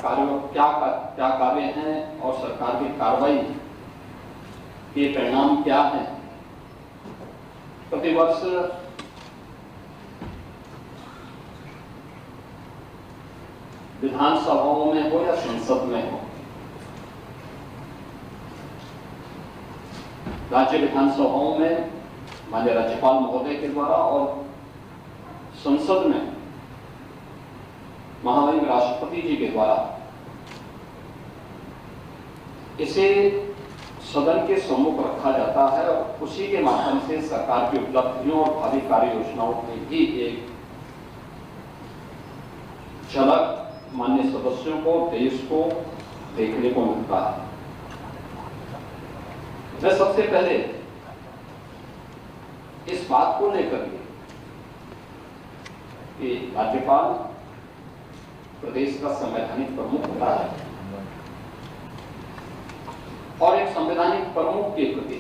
कार्यों क्या कार्य हैं और सरकार की कार्रवाई के परिणाम क्या हैं। प्रतिवर्ष विधानसभाओं में हो या संसद में हो, राज्य विधानसभाओं में माननीय राज्यपाल महोदय के द्वारा और संसद में महामहिम राष्ट्रपति जी के द्वारा इसे सदन के सम्मुख रखा जाता है और उसी के माध्यम से सरकार की उपलब्धियों और भावी कार्य योजनाओं की भी एक झलक माननीय सदस्यों को, देश को देखने को मिलता है। मैं सबसे पहले इस बात को लेकर कि राज्यपाल प्रदेश का संवैधानिक प्रमुख होता है और एक संवैधानिक प्रमुख के प्रति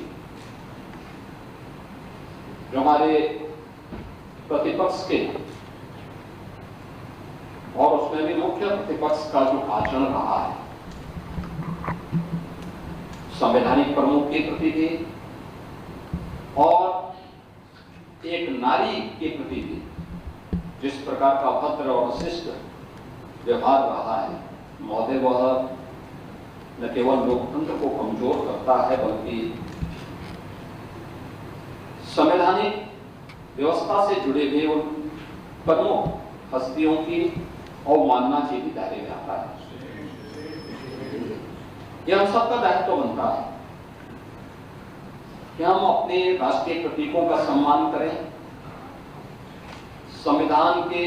जो हमारे प्रतिपक्ष के और उसमें भी मुख्य प्रतिपक्ष का जो आचरण रहा है, संवैधानिक प्रमुख के प्रति भी और एक नारी के प्रति भी जिस प्रकार का भद्र और शिष्ट व्यवहार रहा है, महोदय वह न केवल लोकतंत्र को कमजोर करता है बल्कि संवैधानिक व्यवस्था से जुड़े हुए उन प्रमुख हस्तियों की अवमानना के भी दायरे में आता है। यह हम सबका दायित्व बनता है कि हम अपने राष्ट्रीय प्रतीकों का सम्मान करें, संविधान के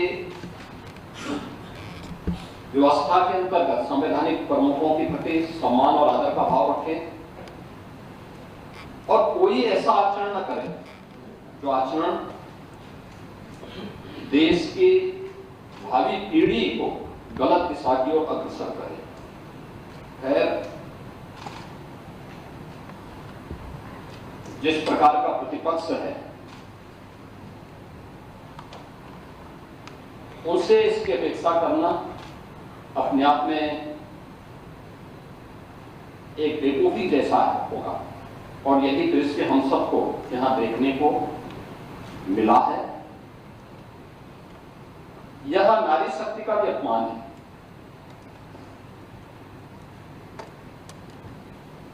व्यवस्था के अंतर्गत संवैधानिक प्रमुखों के प्रति सम्मान और आदर का भाव रखें और कोई ऐसा आचरण न करे जो आचरण देश की भावी पीढ़ी को गलत दिशा की ओर अग्रसर करे। खैर, जिस प्रकार का प्रतिपक्ष है उनसे इसकी अपेक्षा करना अपने आप में एक बेवकूफी जैसा होगा और यही दृश्य हम सबको यहां देखने को मिला है। यह नारी शक्ति का भी अपमान है।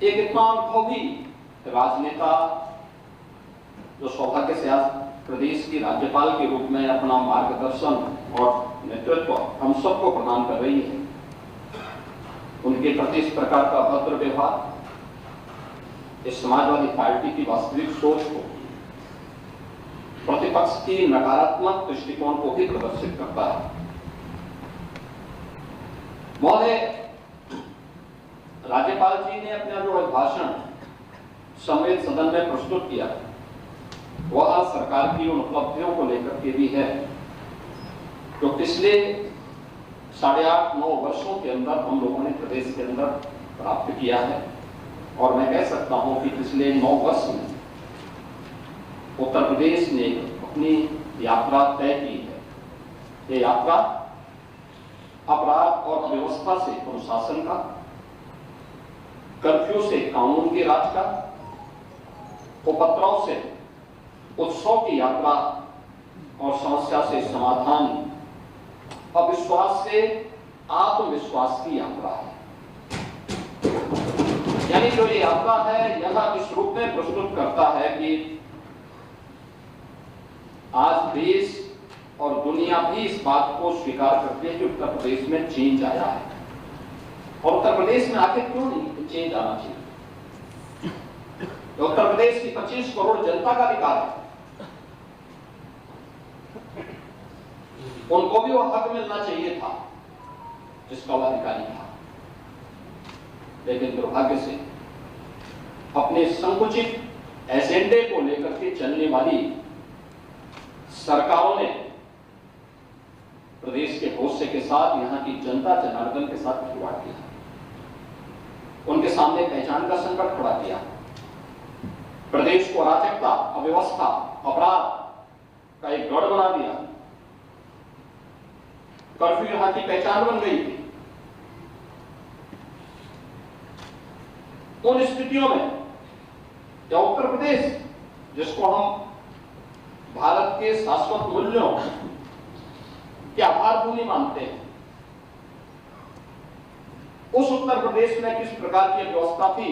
एक इतना अनुभवी राजनेता जो सौभाग्य से आज प्रदेश की राज्यपाल के रूप में अपना मार्गदर्शन और नेतृत्व हम सबको प्रदान कर रही है, उनके प्रति इस प्रकार का भद्र व्यवहार इस समाजवादी पार्टी की वास्तविक सोच को, प्रतिपक्ष की नकारात्मक दृष्टिकोण को भी प्रदर्शित करता है। महोदय, राज्यपाल जी ने अपना जो अभिभाषण संविधान सदन में प्रस्तुत किया वह सरकार की उन उपलब्धियों को लेकर के भी है जो पिछले 8.5-9 वर्षों के अंदर हम लोगों ने प्रदेश के अंदर प्राप्त किया है। और मैं कह सकता हूं कि पिछले 9 वर्ष में उत्तर प्रदेश ने अपनी यात्रा तय की है। ये यात्रा अपराध और व्यवस्था से अनुशासन का, कर्फ्यू से कानून के राज का, उपद्रव से उत्सव की यात्रा और समस्या से समाधान, अविश्वास से आत्मविश्वास की यात्रा है। यानी जो ये यात्रा है यह इस रूप में प्रस्तुत करता है कि आज देश और दुनिया भी इस बात को स्वीकार करती है कि उत्तर प्रदेश में चेंज आया है। और उत्तर प्रदेश में आखिर क्यों नहीं चेंज आना चाहिए? उत्तर प्रदेश की 25 करोड़ जनता का अधिकार है, उनको भी वह हक मिलना चाहिए था जिसका वह अधिकारी था। लेकिन दुर्भाग्य से अपने संकुचित एजेंडे को लेकर के चलने वाली सरकारों ने प्रदेश के भरोसे के साथ यहाँ की जनता जनार्दन के साथ खिलवाड़ किया, उनके सामने पहचान का संकट खड़ा किया, प्रदेश को अराजकता, अव्यवस्था, अपराध का एक गढ़ बना दिया। कर्फ्यू यहां की पहचान बन गई थी उन स्थितियों में या उत्तर प्रदेश जिसको हम भारत के शाश्वत मूल्यों की आधारभूमि मानते हैं, उस उत्तर प्रदेश में किस प्रकार की व्यवस्था थी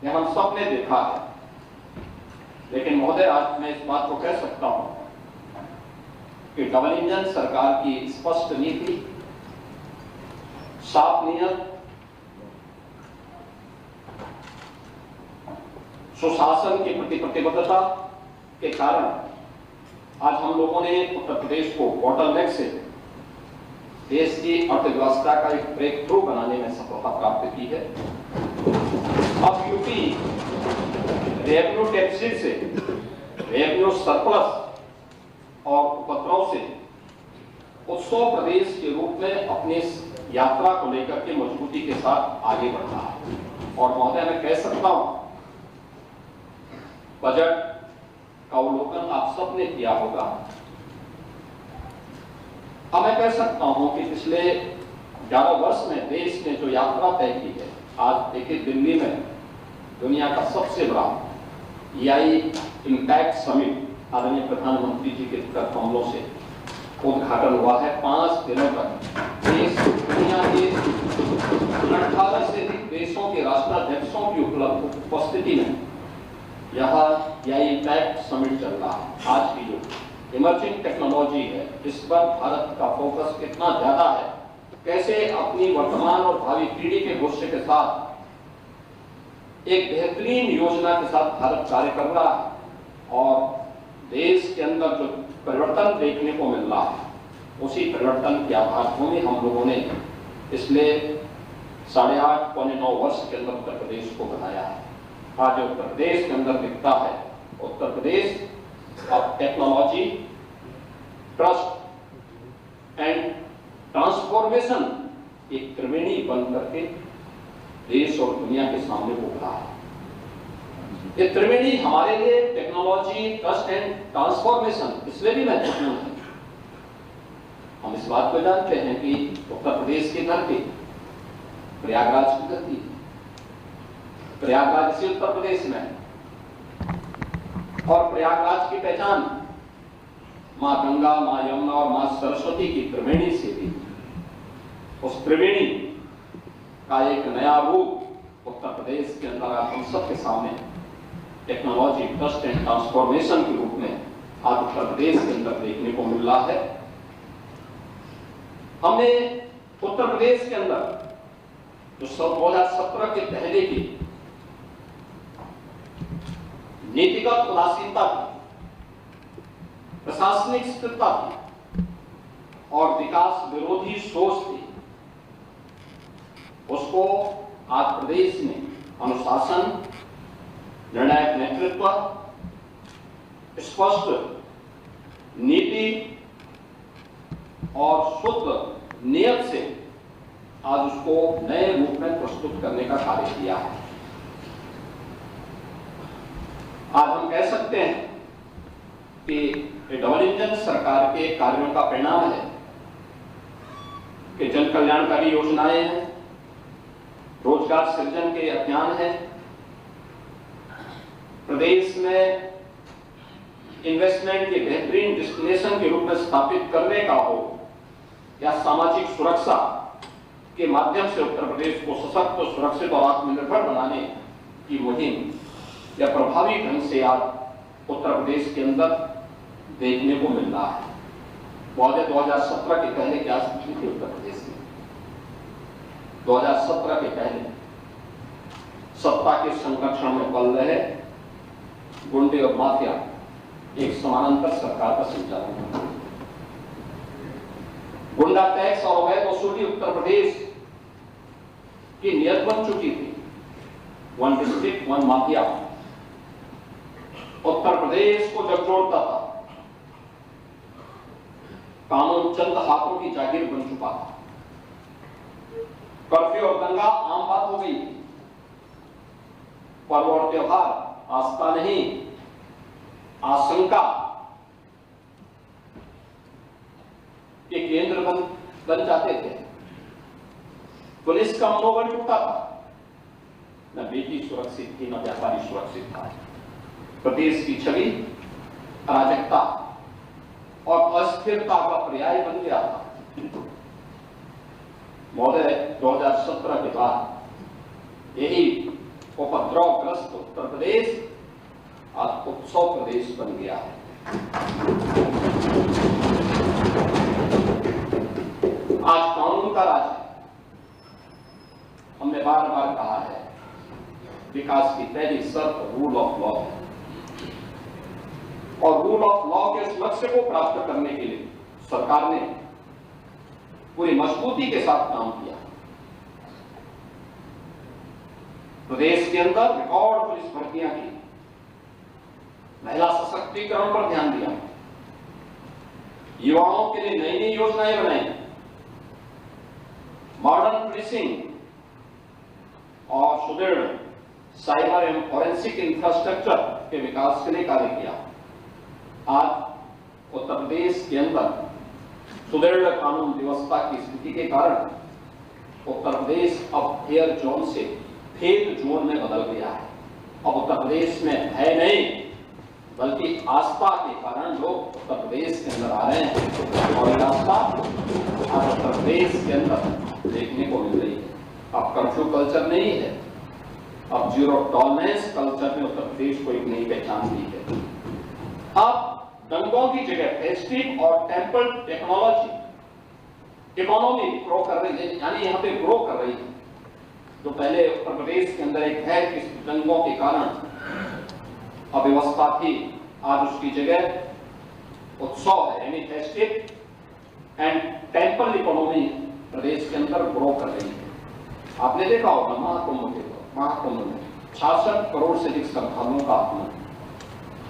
यह हम सब ने देखा है। लेकिन महोदय, आज मैं इस बात को कह सकता हूं कि डबल इंजन सरकार की स्पष्ट नीति, साफ नीयत, सुशासन के प्रति प्रतिबद्धता के कारण आज हम लोगों ने उत्तर प्रदेश को बॉटलनेक से देश की अर्थव्यवस्था का एक ब्रेक थ्रू बनाने में सफलता प्राप्त की है। अब यूपी रेवेन्यू डेफिसिट से रेवेन्यू सरप्लस और उपद्रव से उत्सव प्रदेश के रूप में अपनी यात्रा को लेकर के मजबूती के साथ आगे बढ़ रहा है। और महोदय, मैं कह सकता हूं, बजट का अवलोकन आप सबने किया होगा। अब मैं कह सकता हूं कि पिछले 11 वर्ष में देश ने जो यात्रा तय की है, आज देखिए दिल्ली में दुनिया का सबसे बड़ा EI इम्पैक्ट समिट आदरणीय प्रधानमंत्री जी के कमलों से उद्घाटन हुआ है। 5 दिनों तक देश दुनिया के 18 से अधिक देशों के राष्ट्राध्यक्षों की उपस्थिति में यह इम्पैक्ट समिट चल रहा है। आज की जो इमर्जिंग टेक्नोलॉजी है, इस पर भारत का फोकस कितना ज्यादा है, कैसे अपनी वर्तमान और भावी पीढ़ी के भविष्य के साथ एक बेहतरीन योजना के साथ भारत कार्य कर रहा है और देश के अंदर जो परिवर्तन देखने को मिल रहा है, उसी परिवर्तन की आधारभूमि हम लोगों ने पिछले 8.5 पौने 9 वर्ष के अंदर उत्तर प्रदेश को बनाया है। आज उत्तर प्रदेश के अंदर दिखता है, उत्तर प्रदेश अब टेक्नोलॉजी, ट्रस्ट एंड ट्रांसफॉर्मेशन एक त्रिवेणी बन करके देश और दुनिया के सामने उभरा है। ये त्रिवेणी हमारे लिए टेक्नोलॉजी, ट्रस्ट एंड ट्रांसफॉर्मेशन इसलिए भी महत्वपूर्ण है। हम इस बात को जानते हैं कि उत्तर प्रदेश की धरती प्रयागराज की धरती, प्रयागराज से उत्तर प्रदेश में, और प्रयागराज की पहचान मां गंगा, मां यमुना और मां सरस्वती की त्रिवेणी से भी। उस त्रिवेणी का एक नया रूप उत्तर प्रदेश के अंदर हम सबके सामने टेक्नोलॉजी, ट्रस्ट एंड ट्रांसफॉर्मेशन के रूप में आज उत्तर प्रदेश के अंदर देखने को मिल रहा है। हमने उत्तर प्रदेश के अंदर जो 2017 के पहले की नीतिगत उदासीनता थी, प्रशासनिक स्थिरता थी और विकास विरोधी सोच थी, उसको आज प्रदेश में अनुशासन, निर्णायक नेतृत्व, स्पष्ट नीति और शुद्ध नियत से आज उसको नए रूप में प्रस्तुत करने का कार्य किया है। आज हम कह सकते हैं कि डबल इंजन सरकार के कार्यों का परिणाम है कि जन कल्याणकारी योजनाएं हैं, रोजगार सृजन के अभियान है, प्रदेश में इन्वेस्टमेंट के बेहतरीन डेस्टिनेशन के रूप में स्थापित करने का हो, या सामाजिक सुरक्षा के माध्यम से उत्तर प्रदेश को सशक्त, सुरक्षित और आत्मनिर्भर बनाने की मुहिम या प्रभावी ढंग से आज उत्तर प्रदेश के अंदर देखने को मिल रहा है। 2017 के पहले क्या स्थिति थी उत्तर प्रदेश में? 2017 के पहले सत्ता के संरक्षण में पल रहे गुंडे और माफिया एक समानांतर सरकार का संचालन करते हैं। गुंडा टैक्स और अवैध वसूली उत्तर प्रदेश की नियत बन चुकी थी। 1 डिस्ट्रिक्ट 1 माफिया उत्तर प्रदेश को झकझोरता था। कानून चंद हाथों की जागीर बन चुका था। कर्फ्यू और दंगा आम बात हो गई थी। पर्व और त्योहार आस्था नहीं, आशंका के केंद्र बन जाते थे। पुलिस का मनोबल टूटा था। न बेटी सुरक्षित थी, न व्यापारी सुरक्षित था। प्रदेश की छवि अराजकता और अस्थिरता का पर्याय बन गया था। महोदय, 2017 के बाद यही उपद्रवग्रस्त उत्तर प्रदेश आज उत्सव प्रदेश बन गया है। आज कानून का राज है। हमने बार बार कहा है, विकास की पहली शर्त रूल ऑफ लॉ है, और रूल ऑफ लॉ के इस लक्ष्य को प्राप्त करने के लिए सरकार ने पूरी मजबूती के साथ काम किया। प्रदेश के अंदर रिकॉर्ड पुलिस भर्तियां की, महिला सशक्तिकरण पर ध्यान दिया, युवाओं के लिए नई नई योजनाएं बनाई, मॉडर्न पुलिसिंग और सुदृढ़ साइबर एवं फॉरेंसिक इंफ्रास्ट्रक्चर के विकास के लिए कार्य किया। आज उत्तर प्रदेश के अंदर सुदृढ़ कानून व्यवस्था की स्थिति के कारण उत्तर प्रदेश अब फेयर जोन से फेल जोन में बदल गया है। अब उत्तर प्रदेश में भय नहीं बल्कि आस्था के कारण लोग उत्तर प्रदेश के अंदर आ रहे हैं, और आस्था आज उत्तर प्रदेश के अंदर देखने को मिल रही है। अब कर्फ्यू कल्चर नहीं है, अब जीरो टॉलरेंस कल्चर में उत्तर प्रदेश को एक नई पहचान दी है। अब दंगों की जगह फेस्टिव और टेम्पल टेक्नोलॉजी इकोनॉमी ग्रो कर रही है, यानी यहाँ पे ग्रो कर रही है। तो पहले उत्तर प्रदेश के अंदर एक है कि दंगों के कारण अव्यवस्था थी, आज उसकी जगह उत्सव है, यानी फेस्टिव एंड टेम्पल इकोनॉमी प्रदेश के अंदर ग्रो कर रही है। आपने देखा होगा महाकुंभ में 66 करोड़ से अधिक श्रद्धालुओं का आगमन।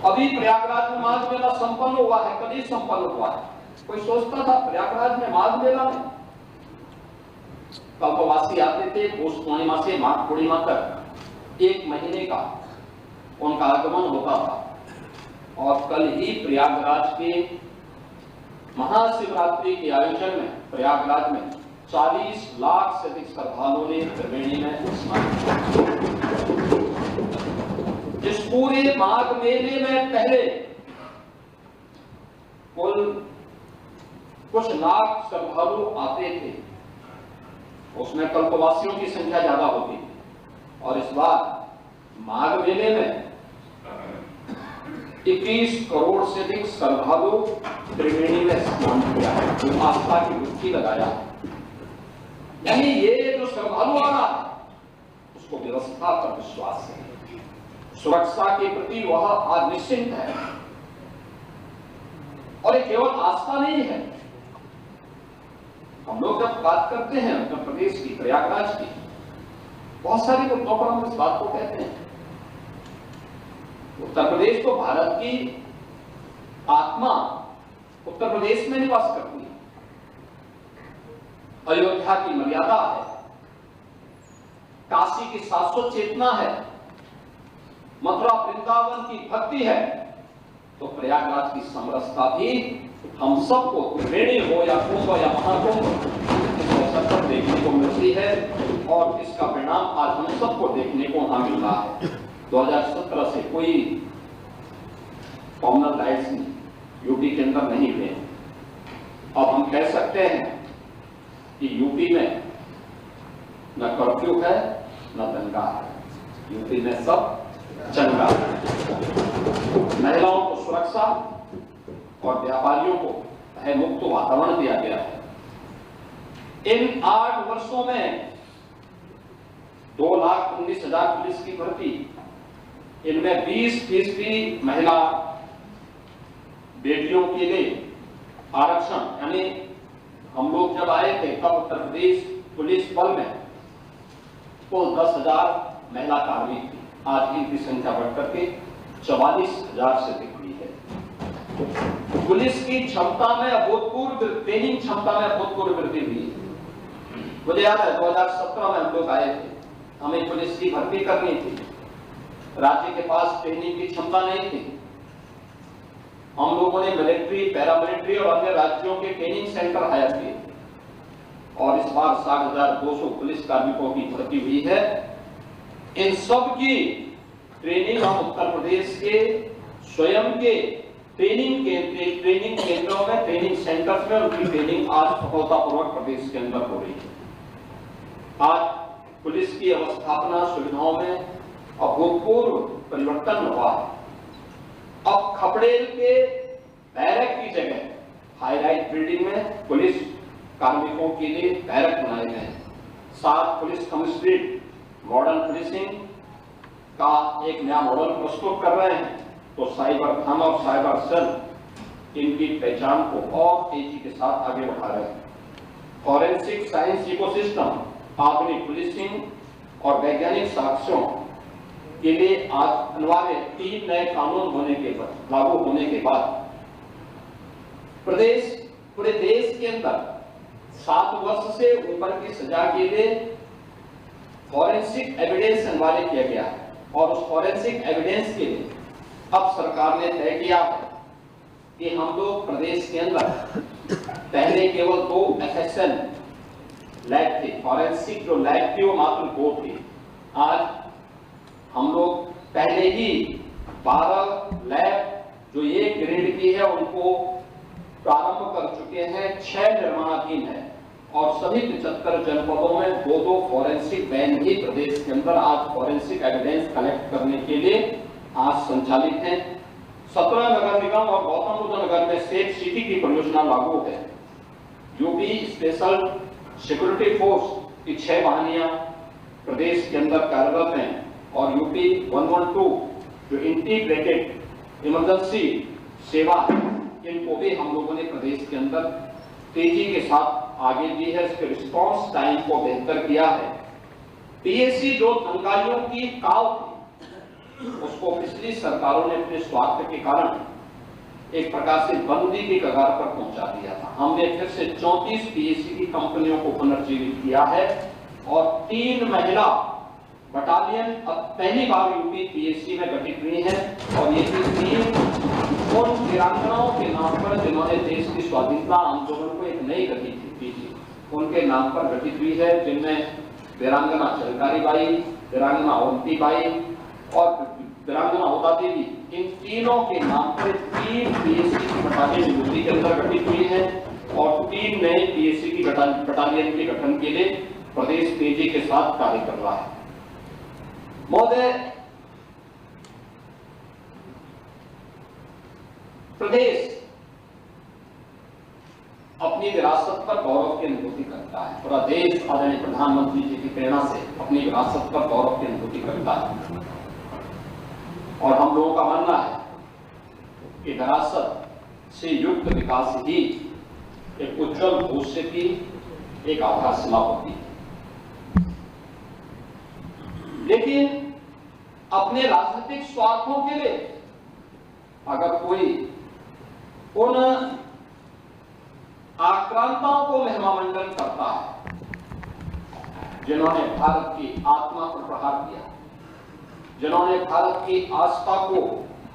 अभी प्रयागराज में माघ मेला संपन्न हुआ है, कभी संपन्न हुआ है। कोई सोचता था प्रयागराज में माघ मेला में? कल्पवासी आते थे, पौष पूर्णिमा से माघ पूर्णिमा तक 1 महीने का उनका आगमन होता था। और कल ही प्रयागराज के महाशिवरात्रि के आयोजन में प्रयागराज में 40 लाख से अधिक श्रद्धालुओं ने त्रिवेणी में स्नान किया। इस पूरे माघ मेले में पहले कुल कुछ लाख श्रद्धालु आते थे, उसमें कल्पवासियों की संख्या ज्यादा होती थी। और इस बार माघ मेले में 21 करोड़ से अधिक श्रद्धालु त्रिवेणी में स्नान किया है, आस्था की डुबकी लगाया है। यानी ये जो श्रद्धालु आ रहा है उसको व्यवस्था पर विश्वास है, सुरक्षा के प्रति वह आज निश्चिंत है। और ये केवल आस्था नहीं है। हम लोग जब बात करते हैं उत्तर प्रदेश की, प्रयागराज की, बहुत सारे मुद्दों पर हम इस बात को कहते हैं। उत्तर प्रदेश तो भारत की आत्मा उत्तर प्रदेश में निवास करती है। अयोध्या की मर्यादा है, काशी की शाश्वत चेतना है, मथुरा वृंदावन की भक्ति है। तो प्रयागराज की समरसता भी हम सबको त्रिवेणी हो या कुंभ या महाकुंभ इस अवसर पर देखने को मिलती है, और इसका परिणाम आज हम सबको देखने को वहां मिल रहा है। 2017 से कोई कॉमनल राइट्स यूपी के अंदर नहीं थे। अब हम कह सकते हैं कि यूपी में न कर्फ्यू है न दंगा है, यूपी में सब चंगा है। महिलाओं को सुरक्षा और व्यापारियों को भय मुक्त वातावरण दिया गया है। इन 8 वर्षों में 2,19,000 पुलिस की भर्ती, इनमें 20% महिला बेटियों के लिए आरक्षण, यानी हम लोग जब आए थे तब उत्तर प्रदेश पुलिस बल में कुल 10,000 महिला कार्मिक थी। आज इनकी संख्या बढ़कर के 44,000 से अधिक हुई है। पुलिस की क्षमता में अभूतपूर्व ट्रेनिंग क्षमता में अभूतपूर्व वृद्धि हुई है। मुझे याद है 2017 में हम लोग आए थे, हमें पुलिस की भर्ती करनी थी, राज्य के पास ट्रेनिंग की क्षमता नहीं थी। हम लोगों ने मिलिट्री, पैरामिलिट्री और अन्य राज्यों के ट्रेनिंग सेंटर हायर किए, और इस बार 60,200 पुलिस कार्मिकों की भर्ती हुई है। इन सब की ट्रेनिंग हम उत्तर प्रदेश के स्वयं के ट्रेनिंग केंद्रों में, ट्रेनिंग सेंटर्स में उनकी ट्रेनिंग आज सफलतापूर्वक प्रदेश के अंदर हो रही है। आज पुलिस की अवस्थापना सुविधाओं में अभूतपूर्व परिवर्तन हुआ है। अब खपड़ेल के बैरक की जगह हाई राइज बिल्डिंग में पुलिस कार्मिकों के लिए बैरक बनाए गए हैं। 7 पुलिस कमिश्नरेट मॉडर्न पुलिसिंग का एक नया मॉडल प्रस्तुत कर रहे हैं। तो साइबर थाना और साइबर सेल इनकी पहचान को और तेजी के साथ आगे बढ़ा रहे हैं। फॉरेंसिक साइंस इकोसिस्टम, आधुनिक पुलिसिंग और वैज्ञानिक साक्ष्यों के लिए आज अनिवार्य 3 नए कानून लागू होने के बाद पूरे देश के अंदर 7 वर्ष से ऊपर की सजा के लिए फॉरेंसिक एविडेंस अनिवार्य किया गया है। और उस फॉरेंसिक एविडेंस के लिए अब सरकार ने तय किया है कि हम लोग प्रदेश के अंदर पहले केवल 2 FSL लैब थे, फॉरेंसिक जो लैब थी वो मात्र 2 थी। आज हम लोग पहले ही 12 लैब जो 1 ग्रेड की है उनको प्रारंभ कर चुके हैं, 6 निर्माणाधीन है और सभी 75 जनपदों में 2-2 फॉरेंसिक वैन भी प्रदेश के अंदर आज फॉरेंसिक एविडेंस कलेक्ट करने के लिए आज संचालित हैं। 17 नगर निगम और गौतम बुद्ध नगर में सेफ सिटी की परियोजना लागू है। यूपी स्पेशल सिक्योरिटी फोर्स की 6 वाहिनियां प्रदेश के अंदर कार्यरत हैं और यूपी 112 जो इंटीग्रेटेड इमरजेंसी सेवा है, इनको भी हम लोगों ने प्रदेश के अंदर तेजी के साथ आगे दी है। इसके रिस्पांस टाइम को बेहतर किया है। पीएससी जो दंगाइयों की काव थी उसको पिछली सरकारों ने अपने स्वार्थ के कारण एक प्रकार से बंदी की कगार पर पहुंचा दिया था। हमने फिर से 34 पीएससी की कंपनियों को पुनर्जीवित किया है और 3 महिला बटालियन अब पहली बार यूपी पीएससी में गठित हुई है और ये 3 उन वीरांगनाओं के नाम पर जिन्होंने देश की स्वाधीनता आंदोलन को एक नई गति दी थी, उनके नाम पर गठित हुई है, जिनमें वीरांगना चलकारी बाई, वीरांगना अवंती बाई और वीरांगना होता देवी, इन तीनों के नाम पर 3 पीएससी की बटालियन यूपी के अंदर गठित हुई है और 3 नए पीएससी की बटालियन के गठन के लिए प्रदेश तेजी के साथ कार्य कर रहा है। महोदय, प्रदेश अपनी विरासत पर गौरव की अनुभूति करता है। पूरा देश आदरणीय प्रधानमंत्री जी की प्रेरणा से अपनी विरासत पर गौरव की अनुभूति करता है और हम लोगों का मानना है कि विरासत से युक्त विकास ही एक उज्जवल भविष्य की एक आधारशिला होती है। लेकिन अपने राजनीतिक स्वार्थों के लिए अगर कोई उन आक्रांताओं को महिमामंडन करता है जिन्होंने भारत की आत्मा पर प्रहार किया, जिन्होंने भारत की आस्था को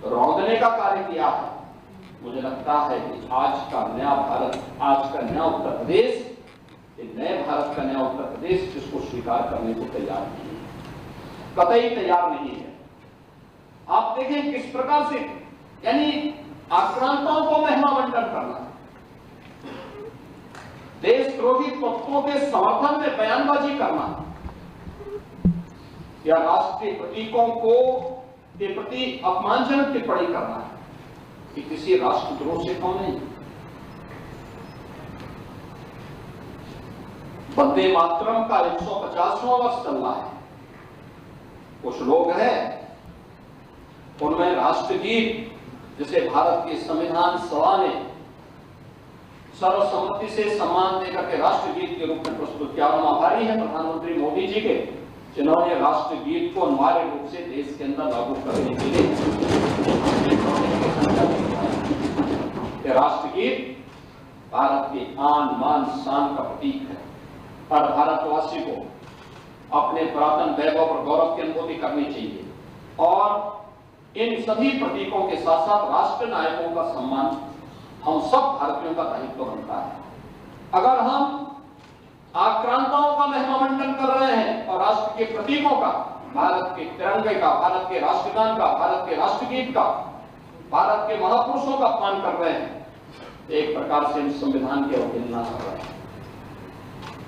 रौंदने का कार्य किया है, मुझे लगता है कि आज का नया भारत, आज का नया उत्तर प्रदेश, नए भारत का नया उत्तर प्रदेश जिसको स्वीकार करने को तैयार नहीं है, कतई तैयार नहीं है। आप देखें किस प्रकार से, यानी आक्रांताओं को महिमामंडन करना, देशद्रोही तत्वों के समर्थन में बयानबाजी करना या राष्ट्रीय प्रतीकों को के प्रति अपमानजनक टिप्पणी करना, कि किसी राष्ट्रद्रोह से कम नहीं। वंदे मातरम का 150वां वर्ष चल रहा है। कुछ लोग हैं उनमें राष्ट्रगीत जिसे भारत की संविधान सभा ने सर्वसम्मति से सम्मान देकर के राष्ट्रगीत के रूप में प्रस्तुत किया। हम आभारी हैं प्रधानमंत्री मोदी जी के, जिन्होंने राष्ट्रगीत को अनिवार्य रूप से देश के अंदर लागू करने के लिए राष्ट्रगीत भारत के आन मान शान का प्रतीक है। हर भारतवासी को अपने पुरातन वैभव और गौरव की अनुभूति करनी चाहिए और इन सभी प्रतीकों के साथ साथ राष्ट्र नायकों का सम्मान हम सब भारतीयों का दायित्व बनता है। अगर हम आक्रांताओं का महिमामंडन कर रहे हैं और राष्ट्र के प्रतीकों का, भारत के तिरंगे का, भारत के राष्ट्रगान का, भारत के राष्ट्रगीत का, भारत के महापुरुषों का अपमान कर रहे हैं, एक प्रकार से हम संविधान की अवहेलना कर रहे हैं।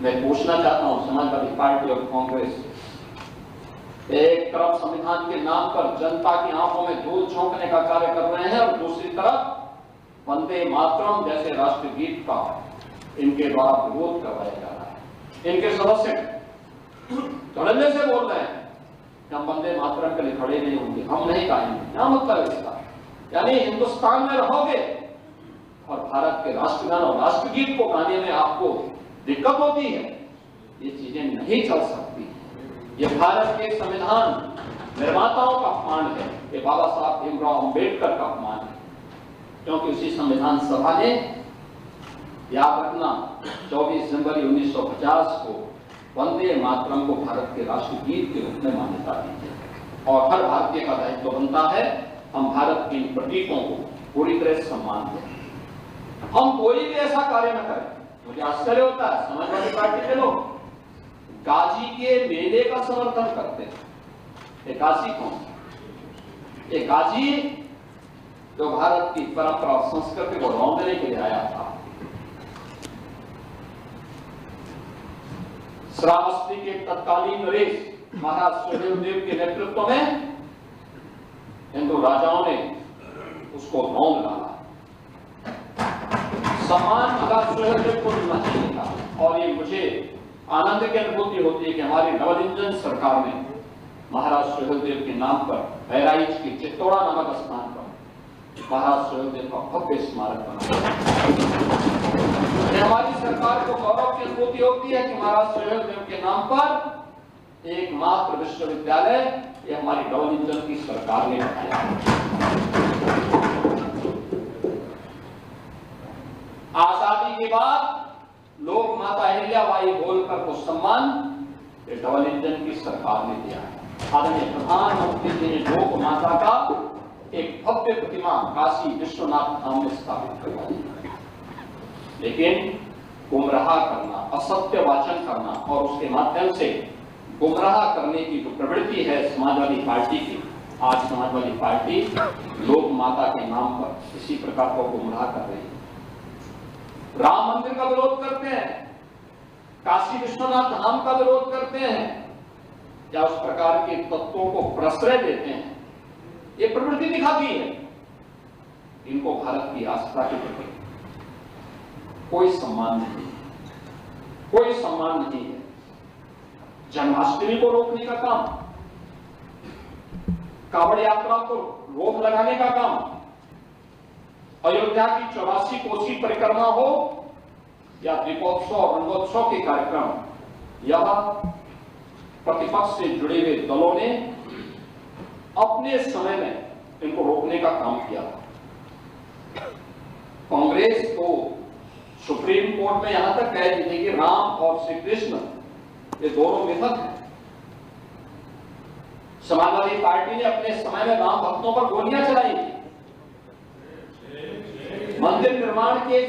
मैं पूछना चाहता हूं समाजवादी पार्टी और कांग्रेस से, एक तरफ संविधान के नाम पर जनता की आंखों में धूल झोंकने का कार्य कर रहे हैं और दूसरी तरफ वंदे मातरम जैसे राष्ट्रगीत का इनके द्वारा विरोध करवाया जा रहा है। इनके सदस्य धड़ल्ले से बोल रहे हैं कि हम वंदे मातरम के लिए खड़े नहीं होंगे, हम नहीं गाएंगे। क्या मतलब है इसका? यानी हिंदुस्तान में रहोगे और भारत के राष्ट्रगान और राष्ट्रगीत को गाने में आपको दिक्कत होती है, ये चीजें नहीं चल सकती। ये भारत के संविधान निर्माताओं का अपमान है, ये बाबा साहब भीमराव अंबेडकर का अपमान है, क्योंकि उसी संविधान सभा ने, याद रखना, 24 जनवरी 1950 को वंदे मातरम को भारत के राष्ट्रगीत के रूप में मान्यता दी है। और हर भारतीय का दायित्व बनता है हम भारत के इन प्रतीकों को पूरी तरह से सम्मान दें। हम कोई भी ऐसा कार्य न करें। मुझे आश्चर्य होता है, समाजवादी पार्टी के लोग गाजी के मेले का समर्थन करते हैं। ये गाजी कौन? ये गाजी जो भारत की परंपरा और संस्कृति को रौंदने के लिए आया था। श्रावस्ती के तत्कालीन नरेश महाराज सुहेलदेव के नेतृत्व में हिंदू राजाओं ने उसको रौंद डाला। सम्मान महाराज सुहेलदेव को मिलना चाहिए था। और ये मुझे आनंद की अनुभूति होती है कि हमारी नवनिंजन सरकार ने महाराज सुहेलदेव के नाम पर बहराइच के चित्तौड़ा नामक स्थान पर महाराज सुहेलदेव का भव्य स्मारक बनाया। हमारी सरकार को गौरव की अनुभूति होती है कि महाराज सुहेलदेव के नाम पर एकमात्र विश्वविद्यालय ये हमारी नवनिंजन की सरकार ने बनाया। आजादी के बाद लोक माता अहिल्याबाई होलकर को सम्मान डबल इंजन की सरकार ने दिया है। आदरणीय प्रधानमंत्री जी ने लोक माता का एक भव्य प्रतिमा काशी विश्वनाथ धाम में स्थापित करवाई, लेकिन गुमराह करना, असत्य वाचन करना और उसके माध्यम से गुमराह करने की जो प्रवृत्ति है समाजवादी पार्टी की, आज समाजवादी पार्टी लोक माता के नाम पर इसी प्रकार को गुमराह कर रही है। राम मंदिर का विरोध करते हैं, काशी विश्वनाथ धाम का विरोध करते हैं, या उस प्रकार के तत्वों को प्रश्रय देते हैं। ये प्रवृत्ति दिखाती है इनको भारत की आस्था के प्रति कोई सम्मान नहीं, कोई सम्मान नहीं है। जन्माष्टमी को रोकने का काम, कांवड़ यात्रा को रोक लगाने का काम, अयोध्या की 84 कोसी परिक्रमा हो या दीपोत्सव और रंगोत्सव के कार्यक्रम, यह प्रतिपक्ष से जुड़े हुए दलों ने अपने समय में इनको रोकने का काम किया। कांग्रेस तो सुप्रीम कोर्ट में यहां तक कह दी थी कि राम और श्री कृष्ण ये दोनों मिथक हैं। समाजवादी पार्टी ने अपने समय में राम भक्तों पर गोलियां चलाई थी, मंदिर निर्माण के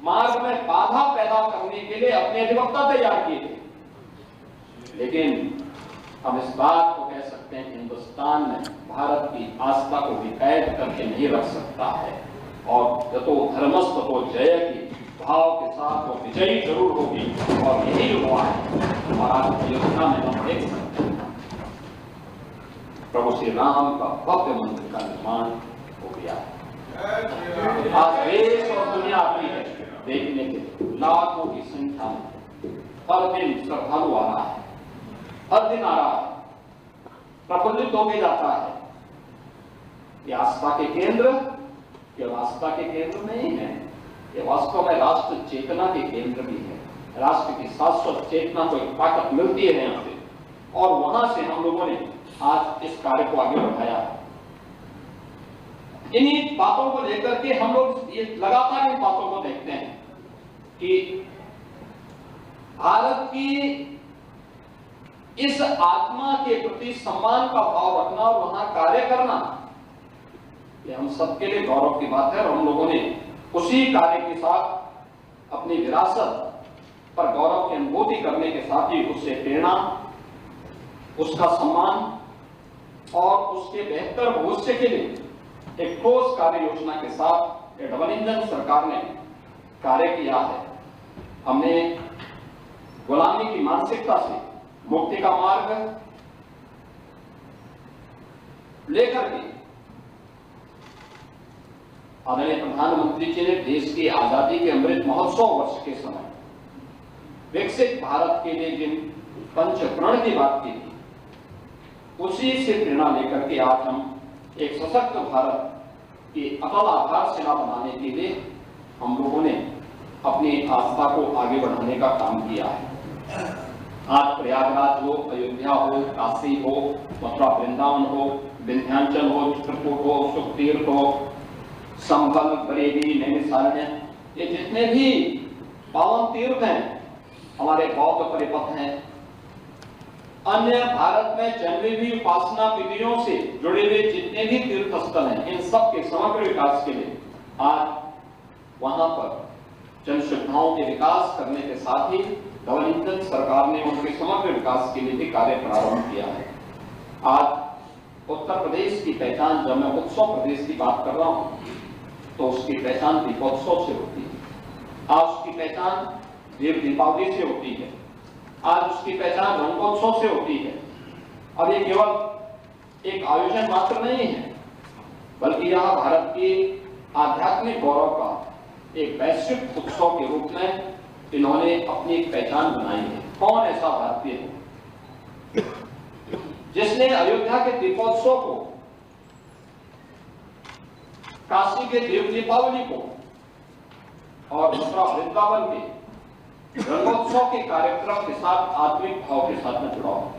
मार्ग में बाधा पैदा करने के लिए अपने अधिवक्ता तैयार किए थे। लेकिन हम इस बात को कह सकते हैं कि हिंदुस्तान में भारत की आस्था को भी कैद करके नहीं रख सकता है, और यतो धर्मस् ततो जय की भाव के साथ वो विजयी जरूर होगी, और यही हुआ है। और आज अयोध्या में हम देख सकते हैं प्रभु श्री राम का भव्य मंदिर का निर्माण हो गया है। आज देश और दुनिया आती है देखने के, लाखों की संख्या में हर दिन श्रद्धालु आ रहा है, हर दिन आ रहा है, प्रफुल्लित होके जाता है। ये आस्था के केंद्र केवल आस्था के केंद्र नहीं है, ये वास्तव में राष्ट्र चेतना के केंद्र भी है। राष्ट्र की शाश्वत चेतना को एक ताकत मिलती है यहाँ से, और वहां से हम लोगों ने आज इस कार्य को आगे बढ़ाया है। इन्हीं बातों को लेकर के हम लोग ये लगातार इन बातों को देखते हैं कि भारत की इस आत्मा के प्रति सम्मान का भाव रखना और वहां कार्य करना, ये हम सबके लिए गौरव की बात है। और हम लोगों ने उसी कार्य के साथ अपनी विरासत पर गौरव की अनुभूति करने के साथ ही उससे प्रेरणा उसका सम्मान और उसके बेहतर भविष्य के लिए एक ठोस कार्य योजना के साथ डबल इंजन सरकार ने कार्य किया है। हमने गुलामी की मानसिकता से मुक्ति का मार्ग लेकर के आदरणीय प्रधानमंत्री जी ने देश की आजादी के अमृत महोत्सव वर्ष के समय विकसित भारत के लिए जिन पंचप्रण की बात की थी, उसी से प्रेरणा लेकर के आज हम एक सशक्त भारत की अटल आधारशिला बनाने के लिए हम लोगों ने अपनी आस्था को आगे बढ़ाने का काम किया है। आज प्रयागराज हो, अयोध्या हो, काशी हो, मथुरा वृंदावन हो, विंध्याचल हो, चित्रकूट हो, सुखतीर्थ हो, संभल, बरेली, नैमिषारण्य, ये जितने भी पावन तीर्थ हैं, हमारे बौद्ध परिपथ हैं, अन्य भारत में जन्मी हुई उपासना विधियों से जुड़े हुए जितने भी तीर्थ स्थल हैं, इन सब के समग्र विकास के लिए आज वहां पर जन सुविधाओं के विकास करने के साथ ही डबल इंजन सरकार ने उनके समग्र विकास के लिए भी कार्य प्रारंभ किया है। आज उत्तर प्रदेश की पहचान, जब मैं उत्सव प्रदेश की बात कर रहा हूं तो उसकी पहचान दीपोत्सव से होती है। आज उसकी पहचान देव दीपावली से होती है। आज उसकी पहचान रंगोत्सव से होती है। अब ये केवल एक आयोजन मात्र नहीं है, बल्कि यह भारत के आध्यात्मिक गौरव का एक वैश्विक उत्सव के रूप में इन्होंने अपनी एक पहचान बनाई है। कौन ऐसा भारतीय है जिसने अयोध्या के दीपोत्सव को, काशी के देव दीपावली को और मथुरा वृंदावन के रंगोत्सव के कार्यक्रम के साथ आत्मिक भाव के साथ में जुड़ा हो?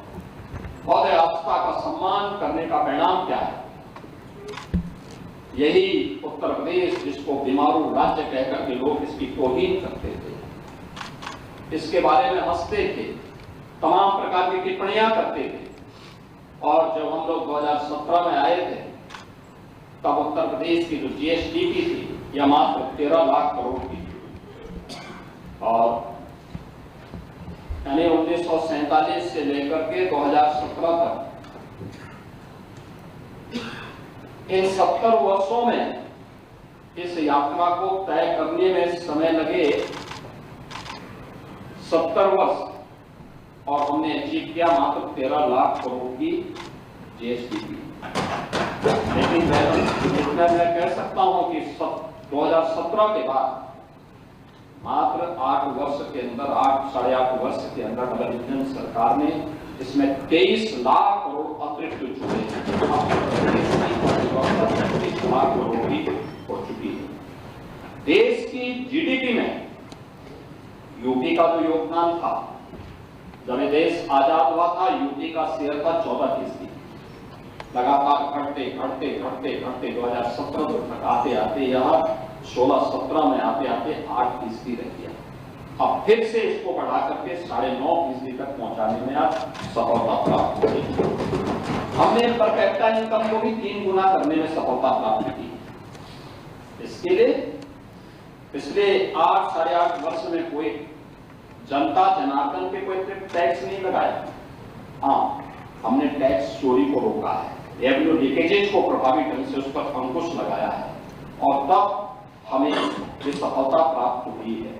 बौद्ध आस्था का सम्मान करने का परिणाम क्या है? यही उत्तर प्रदेश, जिसको बीमारू राज्य कहकर के लोग इसकी तौहीन करते थे, इसके बारे में हंसते थे, तमाम प्रकार की टिप्पणियां करते थे, और जब हम लोग 2017 में आए थे तब उत्तर प्रदेश की जो जीएसडीपी थी यह मात्र 13 लाख करोड़ की थी, और यानी 1947 से लेकर के 2017 तक इन 70 वर्षों में इस यात्रा को तय करने में समय लगे 70 वर्ष, और हमने अचीव किया मात्र 13 लाख करोड़ की जीएसडीपी। लेकिन मैं कह सकता हूं कि 2017 के बाद मात्र 8 वर्ष के अंदर, 8 साढ़े 8 वर्ष के अंदर डबल इंजन सरकार ने इसमें 23 लाख करोड़ अतिरिक्त जुड़े हैं। 23 लाख करोड़ की हो चुकी है। देश की जीडीपी में यूपी का जो योगदान था, जब ये देश आजाद हुआ था, यूपी का शेयर था 14%। लगातार घटते 2017 तक आते आते यह 16-17 में आते आते 8% रह गया। अब फिर से इसको बढ़ा करके 9.5% तक पहुंचाने में आज सफलता प्राप्त हो गई। हमने पर कैपिटा इनकम को भी 3 गुना करने में सफलता प्राप्त की। इसके लिए पिछले 8 साढ़े 8 वर्ष में कोई जनता जनार्दन पे कोई टैक्स नहीं लगाया। हाँ, हमने टैक्स चोरी को रोका है, रेवेन्यू लीकेजेस को प्रभावी ढंग से उस पर अंकुश लगाया है, और तब हमें ये सफलता प्राप्त हुई है।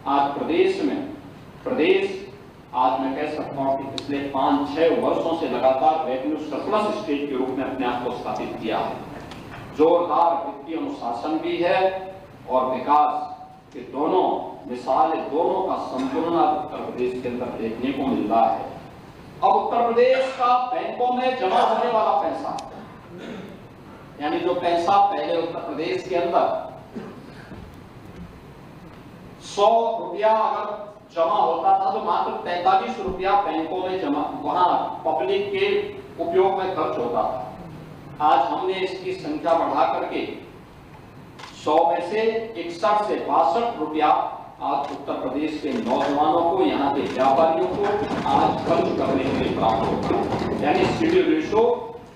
आज प्रदेश आज मैं कह सकता हूं कि पिछले 5-6 वर्षों से लगातार रेवेन्यू सरप्लस स्टेट के रूप में अपने आप को स्थापित किया है। जोरदार वित्तीय अनुशासन भी है और विकास के दोनों दोनों का संतुलन उत्तर प्रदेश के अंदर देखने को मिल रहा है। अब उत्तर प्रदेश का बैंकों में जमा होने वाला पैसा, यानी जो पैसा पहले उत्तर प्रदेश के अंदर 100 रुपया अगर जमा होता था तो मात्र 45 रुपया बैंकों में जमा, वहां पब्लिक के उपयोग में खर्च होता था। आज हमने इसकी संख्या बढ़ा करके 100 में से 61 से 62 रुपया आज उत्तर प्रदेश के नौजवानों को, यहाँ के व्यापारियों को आज खर्च करने के लिए प्राप्त होता है। यानी सीडी रेशो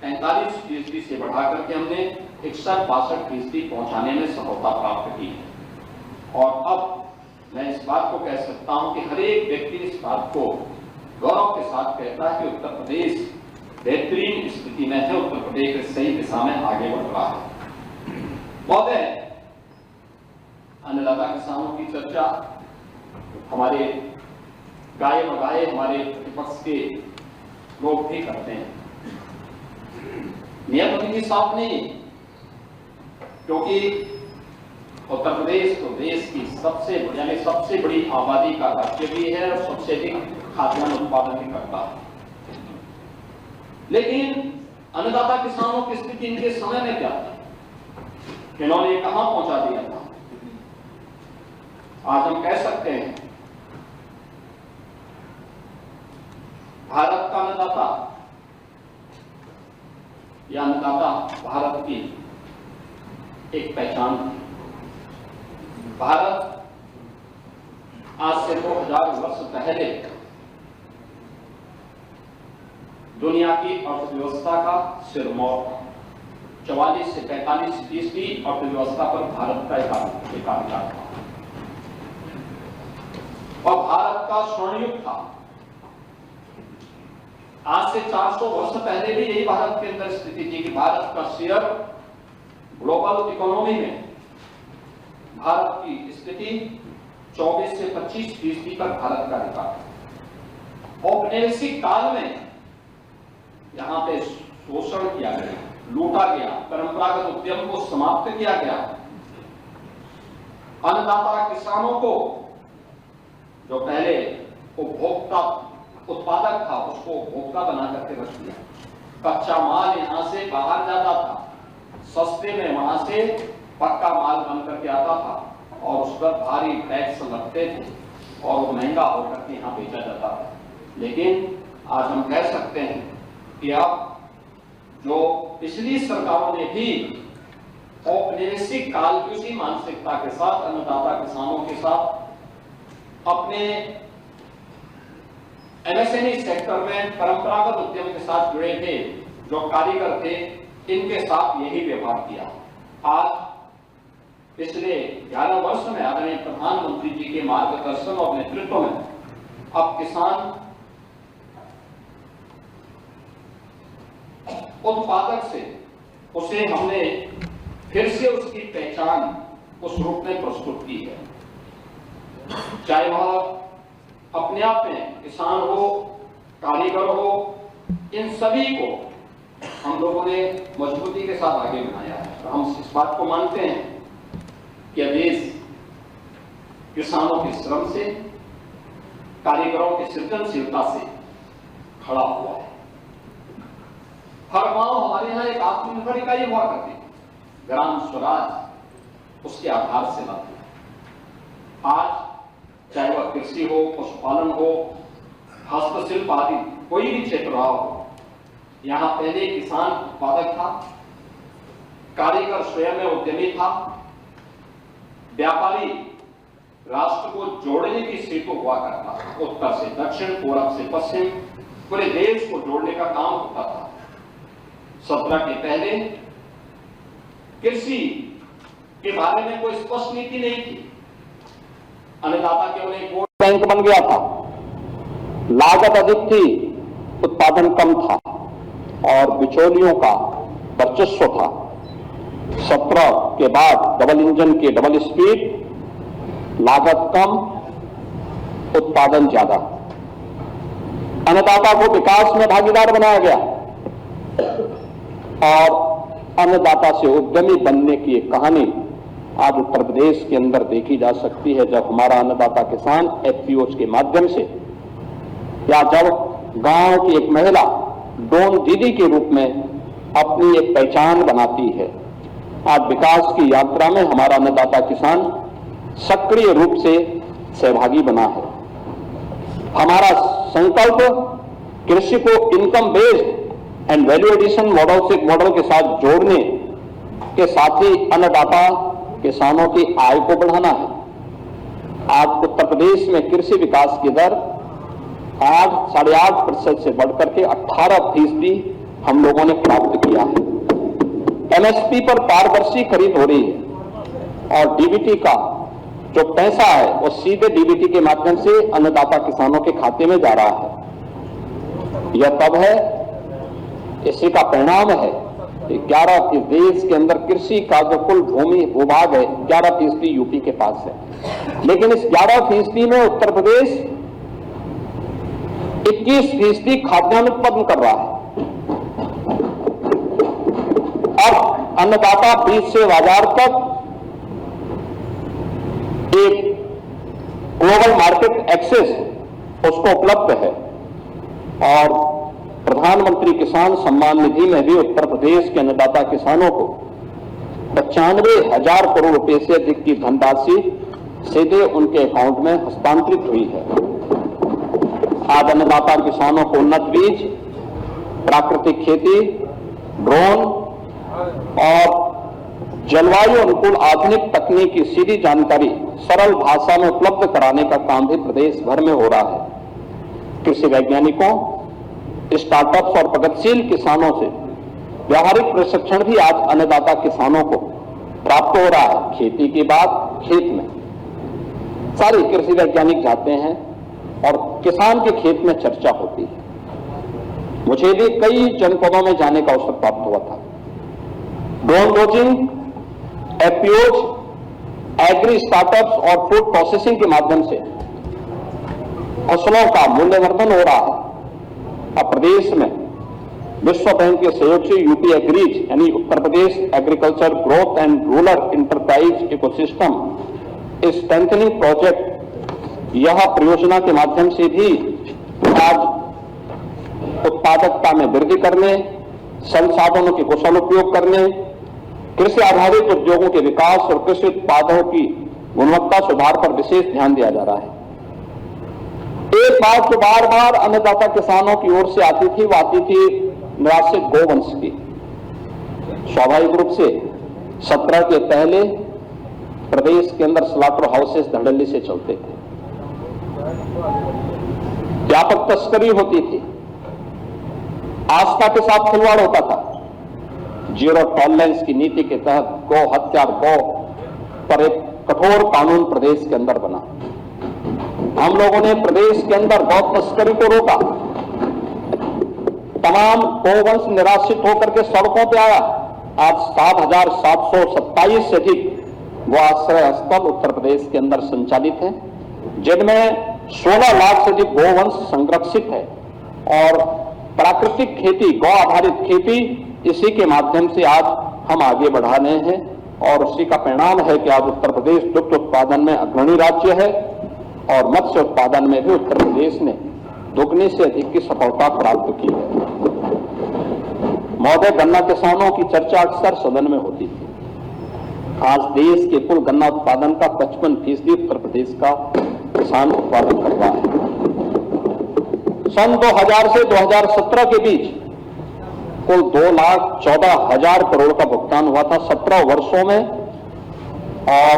45% से बढ़ा करके हमने 61-62% पहुंचाने में सफलता प्राप्त की है। और अब मैं इस बात को कह सकता हूं कि हर एक व्यक्ति इस बात को गौरव के साथ कहता है कि उत्तर प्रदेश बेहतरीन स्थिति में है, उत्तर प्रदेश सही दिशा में आगे बढ़ रहा है। महोदय, अन्नदाता किसानों की चर्चा हमारे गाये बगाए हमारे प्रतिपक्ष के लोग भी करते हैं। नियत विधि साफ नहीं, क्योंकि उत्तर प्रदेश तो देश की सबसे बड़ी आबादी का राज्य भी है और सबसे अधिक खाद्यान्न उत्पादन भी करता है। लेकिन अन्नदाता किसानों की स्थिति इनके समय में क्या थी, इन्होंने कहां पहुंचा दिया था? आज हम कह सकते हैं भारत का अन्नदाता या अन्नदाता भारत की एक पहचान थी। भारत आज से 2000 वर्ष पहले दुनिया की अर्थव्यवस्था का सिरमौर था। 44 से 45% अर्थव्यवस्था पर भारत का एकाधिकार था और भारत का स्वर्णयुग था। आज से 400 वर्ष पहले भी यही भारत के अंदर स्थिति थी कि भारत का शेयर ग्लोबल इकोनॉमी में भारत की स्थिति 24 से 25% तक भारत का रिकॉर्ड। औपनिवेशिक काल में यहां पे शोषण किया गया, लूटा गया, परंपरागत उद्यम को समाप्त किया गया। अन्नदाता किसानों को जो पहले उपभोक्ता उत्पादक था उसको उपभोक्ता बना करके रख दिया। कच्चा माल यहां से बाहर जाता था, सस्ते में वहां से पक्का माल बन करके आता था और उस पर भारी टैक्स लगते थे और वो महंगा होकर के यहाँ बेचा जाता था। लेकिन आज हम कह सकते हैं कि अब जो पिछली सरकारों ने भी औपनिवेशिक काल की उसी मानसिकता के साथ अन्नदाता किसानों के साथ अपने एमएसएमई सेक्टर में परंपरागत उद्यम के साथ जुड़े थे, जो कारीगर थे, इनके साथ यही व्यवहार किया। आज पिछले 11 वर्ष में आदरणीय प्रधानमंत्री जी के मार्गदर्शन और नेतृत्व में अब किसान उत्पादक से उसे हमने फिर से उसकी पहचान उस रूप में प्रस्तुत की है। चाहे वह अपने आप में किसान हो, कारीगर हो, इन सभी को हम लोगों ने मजबूती के साथ आगे बढ़ाया है। हम इस बात को मानते हैं कि देश किसानों के श्रम से, कारीगरों की सृजनशीलता से खड़ा हुआ है। हर गांव हमारे यहाँ एक आत्मनिर्भर इकाई हुआ करती है, ग्राम स्वराज उसके आधार से बनती है। आज चाहे वह कृषि हो, पशुपालन हो, हस्तशिल्प आदि कोई भी क्षेत्र रहा हो, यहाँ पहले किसान उत्पादक था, कारीगर स्वयं में उद्यमी था, व्यापारी राष्ट्र को जोड़ने की सेतु हुआ करता था। उत्तर से दक्षिण, पूरब से पश्चिम, पूरे देश को जोड़ने का काम होता था। 17 के पहले कृषि के बारे में कोई स्पष्ट नीति नहीं थी। अन्नदाता केवल एक वोट बैंक बन गया था, लागत अधिक थी, उत्पादन कम था और बिचौलियों का वर्चस्व था। 17 के बाद डबल इंजन के डबल स्पीड, लागत कम, उत्पादन ज्यादा। अन्नदाता को विकास में भागीदार बनाया गया और अन्नदाता से उद्यमी बनने की एक कहानी आज उत्तर प्रदेश के अंदर देखी जा सकती है। जब हमारा अन्नदाता किसान एफपीओज के माध्यम से या जब गांव की एक महिला ड्रोन दीदी के रूप में अपनी एक पहचान बनाती है, आज विकास की यात्रा में हमारा अन्नदाता किसान सक्रिय रूप से सहभागी बना है। हमारा संकल्प कृषि को income based and value edition model के साथ जोड़ने के साथ ही अन्नदाता किसानों की आय को बढ़ाना है। आज उत्तर प्रदेश में कृषि विकास की दर 8.5% से बढ़कर के 18% हम लोगों ने प्राप्त किया है। एमएसपी पर पारदर्शी खरीद हो रही है और डीबीटी का जो पैसा है वो सीधे डीबीटी के माध्यम से अन्नदाता किसानों के खाते में जा रहा है। यह तब है, इसी का परिणाम है कि 11 देश के अंदर कृषि का जो कुल भूमि भूभाग है 11% यूपी के पास है, लेकिन इस 11% में उत्तर प्रदेश 21% खाद्यान्न उत्पन्न कर रहा है। अब अन्नदाता बीज से बाजार तक एक ग्लोबल मार्केट एक्सेस उसको उपलब्ध है और प्रधानमंत्री किसान सम्मान निधि में भी उत्तर प्रदेश के अन्नदाता किसानों को 95,000 करोड़ रुपए से अधिक की धनराशि सीधे उनके अकाउंट में हस्तांतरित हुई है। आज अन्नदाता किसानों को उन्नत बीज, प्राकृतिक खेती, ड्रोन और जलवायु अनुकूल आधुनिक तकनीक की सीधी जानकारी सरल भाषा में उपलब्ध कराने का काम भी प्रदेश भर में हो रहा है। कृषि वैज्ञानिकों, स्टार्टअप्स और प्रगतिशील किसानों से व्यावहारिक प्रशिक्षण भी आज अन्नदाता किसानों को प्राप्त हो रहा है। खेती के बाद खेत में सारे कृषि वैज्ञानिक जाते हैं और किसान के खेत में चर्चा होती है। मुझे भी कई जनपदों में जाने का अवसर प्राप्त हुआ था। ड्रोन डोजिंग, एफपीओज, एग्री स्टार्टअप्स और फूड प्रोसेसिंग के माध्यम से फसलों का मूल्यवर्धन हो रहा है। अब प्रदेश में विश्व बैंक के सहयोग से यूपी एग्रीज यानी Uttar Pradesh agriculture growth and rural enterprise ecosystem strengthening project, यह परियोजना के माध्यम से भी आज उत्पादकता में वृद्धि करने, संसाधनों के कुशल उपयोग करने, कृषि आधारित उद्योगों के विकास और कृषि उत्पादों की गुणवत्ता सुधार पर विशेष ध्यान दिया जा रहा है। एक बात जो बार बार अन्नदाता किसानों की ओर से आती थी, वो आती थी निराश्रित गोवंश की। स्वाभाविक रूप से 17 के पहले प्रदेश के अंदर स्लॉटर हाउसेस धड़ल्ले से चलते थे, व्यापक तस्करी होती थी, आस्था के साथ खिलवाड़ होता था। जीरो टॉलरेंस की नीति के तहत गौ हत्या, गौ पर एक कठोर कानून प्रदेश के अंदर बना। हम लोगों ने प्रदेश के अंदर गौ तस्करी को रोका। तमाम गोवंश निराश्रित होकर के सड़कों पर आया। आज 7,727 से अधिक गो आश्रय स्थल उत्तर प्रदेश के अंदर संचालित हैं, जिनमें 16 लाख से अधिक गोवंश संरक्षित है और प्राकृतिक खेती, गौ आधारित खेती, इसी के माध्यम से आज हम आगे बढ़ा रहे हैं और उसी का परिणाम है कि आज उत्तर प्रदेश दुग्ध उत्पादन में अग्रणी राज्य है और मत्स्य उत्पादन में भी उत्तर प्रदेश ने दुगनी से अधिक की सफलता प्राप्त की है। महोदय, गन्ना किसानों की चर्चा अक्सर सदन में होती थी। आज देश के कुल गन्ना उत्पादन का 55% उत्तर प्रदेश का किसान उत्पादन कर रहा है। सन 2000 से 2017 के बीच कुल 2,14,000 करोड़ का भुगतान हुआ था 17 वर्षों में और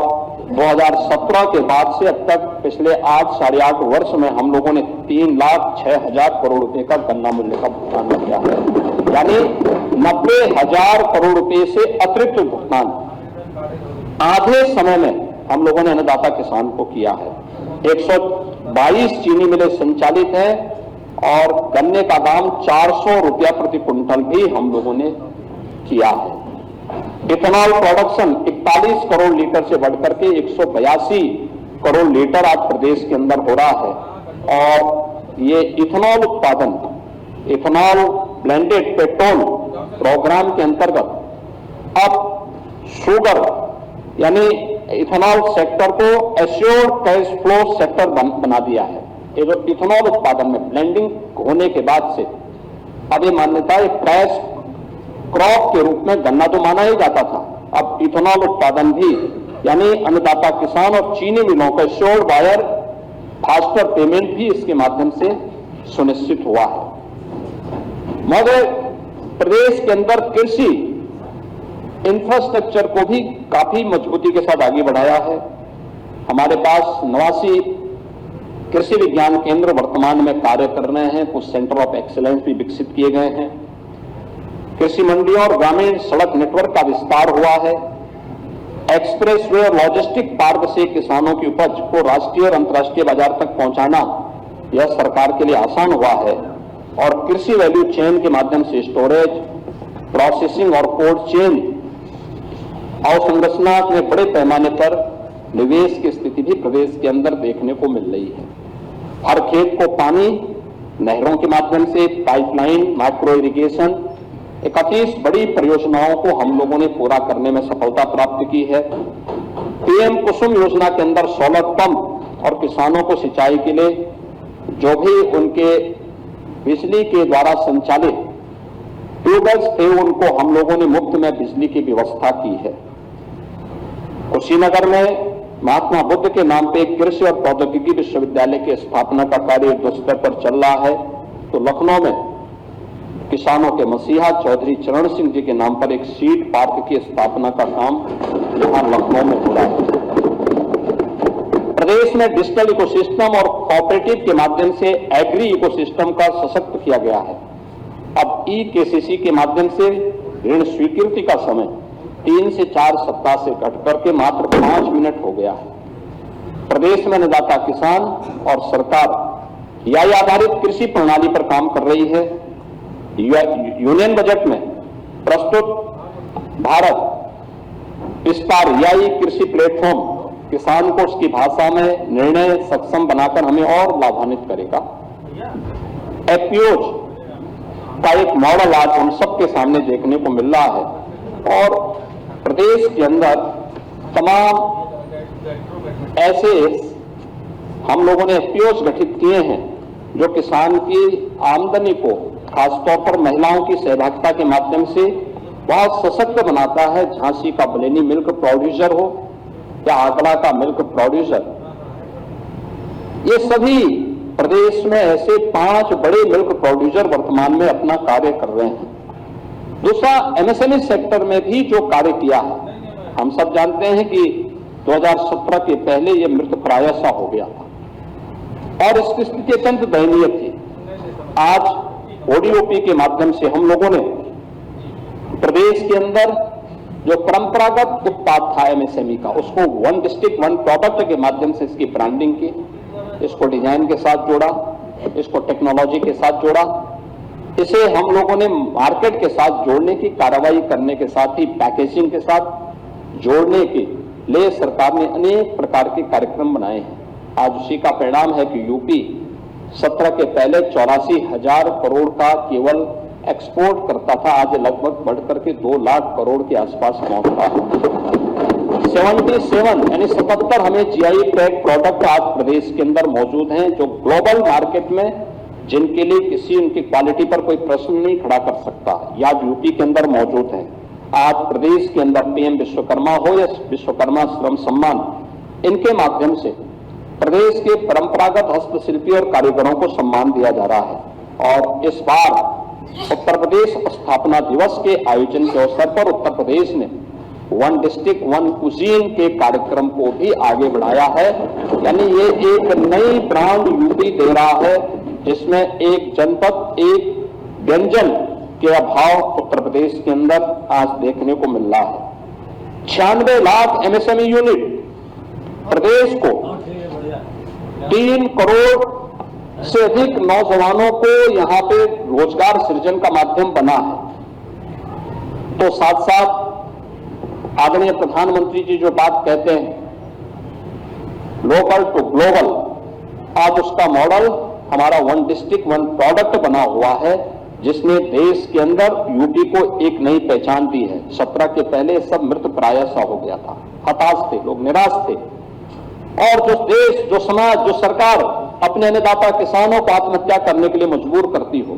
2017 के बाद से अब तक पिछले 8-8.5 वर्ष में हम लोगों ने 3,06,000 करोड़ रुपए का गन्ना मूल्य का भुगतान किया है, यानी 90,000 करोड़ रुपए से अतिरिक्त भुगतान आधे समय में हम लोगों ने अन्नदाता किसान को किया है। 122 चीनी मिलें संचालित है और गन्ने का दाम 400 रुपया प्रति क्विंटल भी हम लोगों ने किया है। इथेनॉल प्रोडक्शन 41 करोड़ लीटर से बढ़कर के 182 करोड़ लीटर आज प्रदेश के अंदर हो रहा है और ये इथेनॉल उत्पादन, इथेनॉल ब्लेंडेड पेट्रोल प्रोग्राम के अंतर्गत अब शुगर यानी इथेनॉल सेक्टर को एश्योर्ड कैश फ्लो सेक्टर बना दिया है। इथेनॉल उत्पादन में ब्लेंडिंग होने के बाद से अब ये मान्यता कैश क्रॉप के रूप में गन्ना तो माना ही जाता था, अब इथेनॉल उत्पादन भी यानी अन्नदाता किसान और चीनी मिलों का एश्योर्ड बायर फास्टर पेमेंट भी इसके माध्यम से सुनिश्चित हुआ है। मगर प्रदेश के अंदर कृषि इंफ्रास्ट्रक्चर को भी काफी मजबूती के साथ आगे बढ़ाया है। हमारे पास 89 कृषि विज्ञान केंद्र वर्तमान में कार्य कर रहे हैं, कुछ सेंटर ऑफ एक्सीलेंस भी विकसित किए गए हैं। कृषि मंडियों और ग्रामीण सड़क नेटवर्क का विस्तार हुआ है। एक्सप्रेसवे और लॉजिस्टिक मार्ग से किसानों की उपज को राष्ट्रीय और अंतर्राष्ट्रीय बाजार तक पहुंचाना यह सरकार के लिए आसान हुआ है और कृषि वैल्यू चेन के माध्यम से स्टोरेज, प्रोसेसिंग और कोल्ड चेन अवसंरचना में बड़े पैमाने पर निवेश की स्थिति भी प्रदेश के अंदर देखने को मिल रही है। हर खेत को पानी नहरों के माध्यम से, पाइपलाइन, माइक्रो इरिगेशन, 31 बड़ी परियोजनाओं को हम लोगों ने पूरा करने में सफलता प्राप्त की है। पीएम कुसुम योजना के अंदर सोलर पंप और किसानों को सिंचाई के लिए जो भी उनके बिजली के द्वारा संचालित ट्यूबवेल्स थे, उनको हम लोगों ने मुफ्त में बिजली की व्यवस्था की है। कुशीनगर में महात्मा बुद्ध के नाम पे कृषि और प्रौद्योगिकी विश्वविद्यालय की स्थापना का कार्य युद्धस्तर पर चल रहा है। तो लखनऊ में किसानों के मसीहा चौधरी चरण सिंह जी के नाम पर एक सीड पार्क की स्थापना का काम यहां लखनऊ में हो रहा है। प्रदेश में डिजिटल इकोसिस्टम और कोऑपरेटिव के माध्यम से एग्री इकोसिस्टम का सशक्त किया गया है। अब ई-केसीसी के माध्यम से ऋण स्वीकृति का समय 3 से 4 सप्ताह से घटकर के मात्र 5 मिनट हो गया है। प्रदेश में अन्नदाता किसान और सरकार याई आधारित कृषि प्रणाली पर काम कर रही है। यूनियन बजट में प्रस्तुत भारत विस्तार याई कृषि प्लेटफॉर्म किसान को उसकी भाषा में निर्णय सक्षम बनाकर हमें और लाभान्वित करेगा। एपीओज का एक मॉडल आज हम सबके सामने देखने को मिल रहा है और प्रदेश के अंदर तमाम ऐसे हम लोगों ने एफपीओज गठित किए हैं जो किसान की आमदनी को खासतौर पर महिलाओं की सहभागिता के माध्यम से बहुत सशक्त बनाता है। झांसी का बलेनी मिल्क प्रोड्यूसर हो या आगरा का मिल्क प्रोड्यूसर, ये सभी प्रदेश में ऐसे 5 बड़े मिल्क प्रोड्यूसर वर्तमान में अपना कार्य कर रहे हैं। दूसरा, एमएसएमई सेक्टर में भी जो कार्य किया है, हम सब जानते हैं कि 2017 के पहले ये मृतप्राय सा हो गया था और इसकी स्थिति अत्यंत दयनीय थी। आज ओडीओपी के माध्यम से हम लोगों ने प्रदेश के अंदर जो परंपरागत उत्पाद था एमएसएमई का, उसको 1 डिस्ट्रिक्ट 1 प्रोडक्ट के माध्यम से इसकी ब्रांडिंग की, इसको डिजाइन के साथ जोड़ा, इसको टेक्नोलॉजी के साथ जोड़ा, इसे हम लोगों ने मार्केट के साथ जोड़ने की कार्रवाई करने के साथ ही पैकेजिंग के साथ जोड़ने के लिए सरकार ने अनेक प्रकार के कार्यक्रम बनाए हैं। आज उसी का परिणाम है कि यूपी 17 के पहले 84,000 करोड़ का केवल एक्सपोर्ट करता था, आज लगभग बढ़कर के 2 लाख करोड़ के आसपास पहुंचता है। 77 यानी 77 हमें जीआई टैग प्रोडक्ट आज प्रदेश के अंदर मौजूद हैं जो ग्लोबल मार्केट में जिनके लिए किसी उनकी क्वालिटी पर कोई प्रश्न नहीं खड़ा कर सकता, या यूपी के अंदर मौजूद है। आज प्रदेश के अंदर पीएम विश्वकर्मा हो या विश्वकर्मा श्रम सम्मान, इनके माध्यम से प्रदेश के परंपरागत हस्तशिल्पी और कारीगरों को सम्मान दिया जा रहा है। और इस बार उत्तर प्रदेश स्थापना दिवस के आयोजन के अवसर पर उत्तर प्रदेश ने 1 डिस्ट्रिक्ट 1 कुजीन के कार्यक्रम को भी आगे बढ़ाया है। यानी ये एक नई ब्रांड यूपी दे रहा है जिसमें एक जनपद एक व्यंजन के अभाव उत्तर प्रदेश के अंदर आज देखने को मिल रहा है। 96 लाख एमएसएमई यूनिट प्रदेश को 3 करोड़ से अधिक नौजवानों को यहां पे रोजगार सृजन का माध्यम बना है। तो साथ साथ आदरणीय प्रधानमंत्री जी जो बात कहते हैं लोकल टू ग्लोबल, आज उसका मॉडल हमारा 1 डिस्ट्रिक्ट 1 प्रोडक्ट बना हुआ है जिसने देश के अंदर यूपी को एक नई पहचान दी है। 17 के पहले सब मृतप्राय सा हो गया था, हताश थे लोग, निराश थे। और जो देश, जो समाज, जो सरकार अपने अन्नदाता किसानों को आत्महत्या करने के लिए मजबूर करती हो,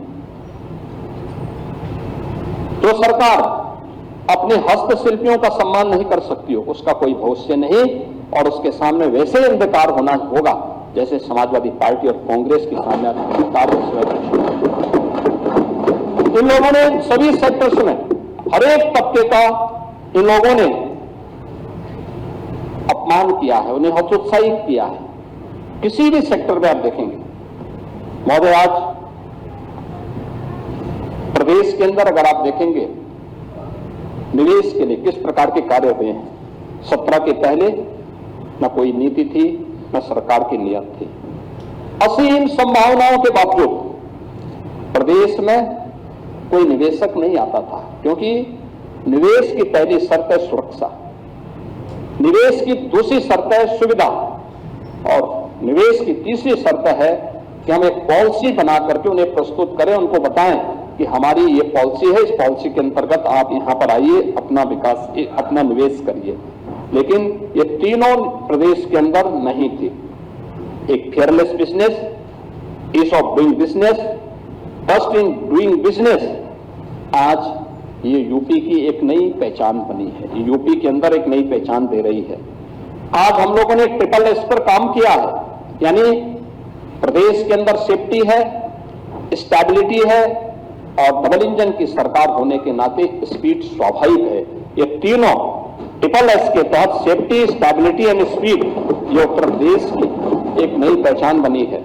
जो सरकार अपने हस्तशिल्पियों का सम्मान नहीं कर सकती हो, उसका कोई भविष्य नहीं और उसके सामने वैसे अंधकार होना होगा जैसे समाजवादी पार्टी और कांग्रेस के सामने अंधकार। इन लोगों ने सभी सेक्टर्स में हर एक तबके का इन लोगों ने अपमान किया है, उन्हें हतोत्साहित किया है। किसी भी सेक्टर में आप देखेंगे महोदय, आज प्रदेश के अंदर अगर आप देखेंगे निवेश के लिए किस प्रकार के कार्य हुए हैं। 17 के पहले न कोई नीति थी न सरकार की नियत थी। असीम संभावनाओं के बावजूद प्रदेश में कोई निवेशक नहीं आता था, क्योंकि निवेश की पहली शर्त है सुरक्षा, निवेश की दूसरी शर्त है सुविधा और निवेश की तीसरी शर्त है कि हम एक पॉलिसी बना करके उन्हें प्रस्तुत करें, उनको बताएं कि हमारी ये पॉलिसी है, इस पॉलिसी के अंतर्गत आप यहां पर आइए, अपना विकास, अपना निवेश करिए। लेकिन ये तीनों प्रदेश के अंदर नहीं थी। एक fearless business, ease of doing business, trust in doing business, आज ये यूपी की एक नई पहचान बनी है, ये यूपी के अंदर एक नई पहचान दे रही है। आज हम लोगों ने ट्रिपल एस पर काम किया है, यानी प्रदेश के अंदर सेफ्टी है, स्टेबिलिटी है और डबल इंजन की सरकार होने के नाते स्पीड स्वाभाविक है। ये तीनों ट्रिपल एस के तहत सेफ्टी, स्टेबिलिटी एंड स्पीड, ये उत्तर प्रदेश की एक नई पहचान बनी है।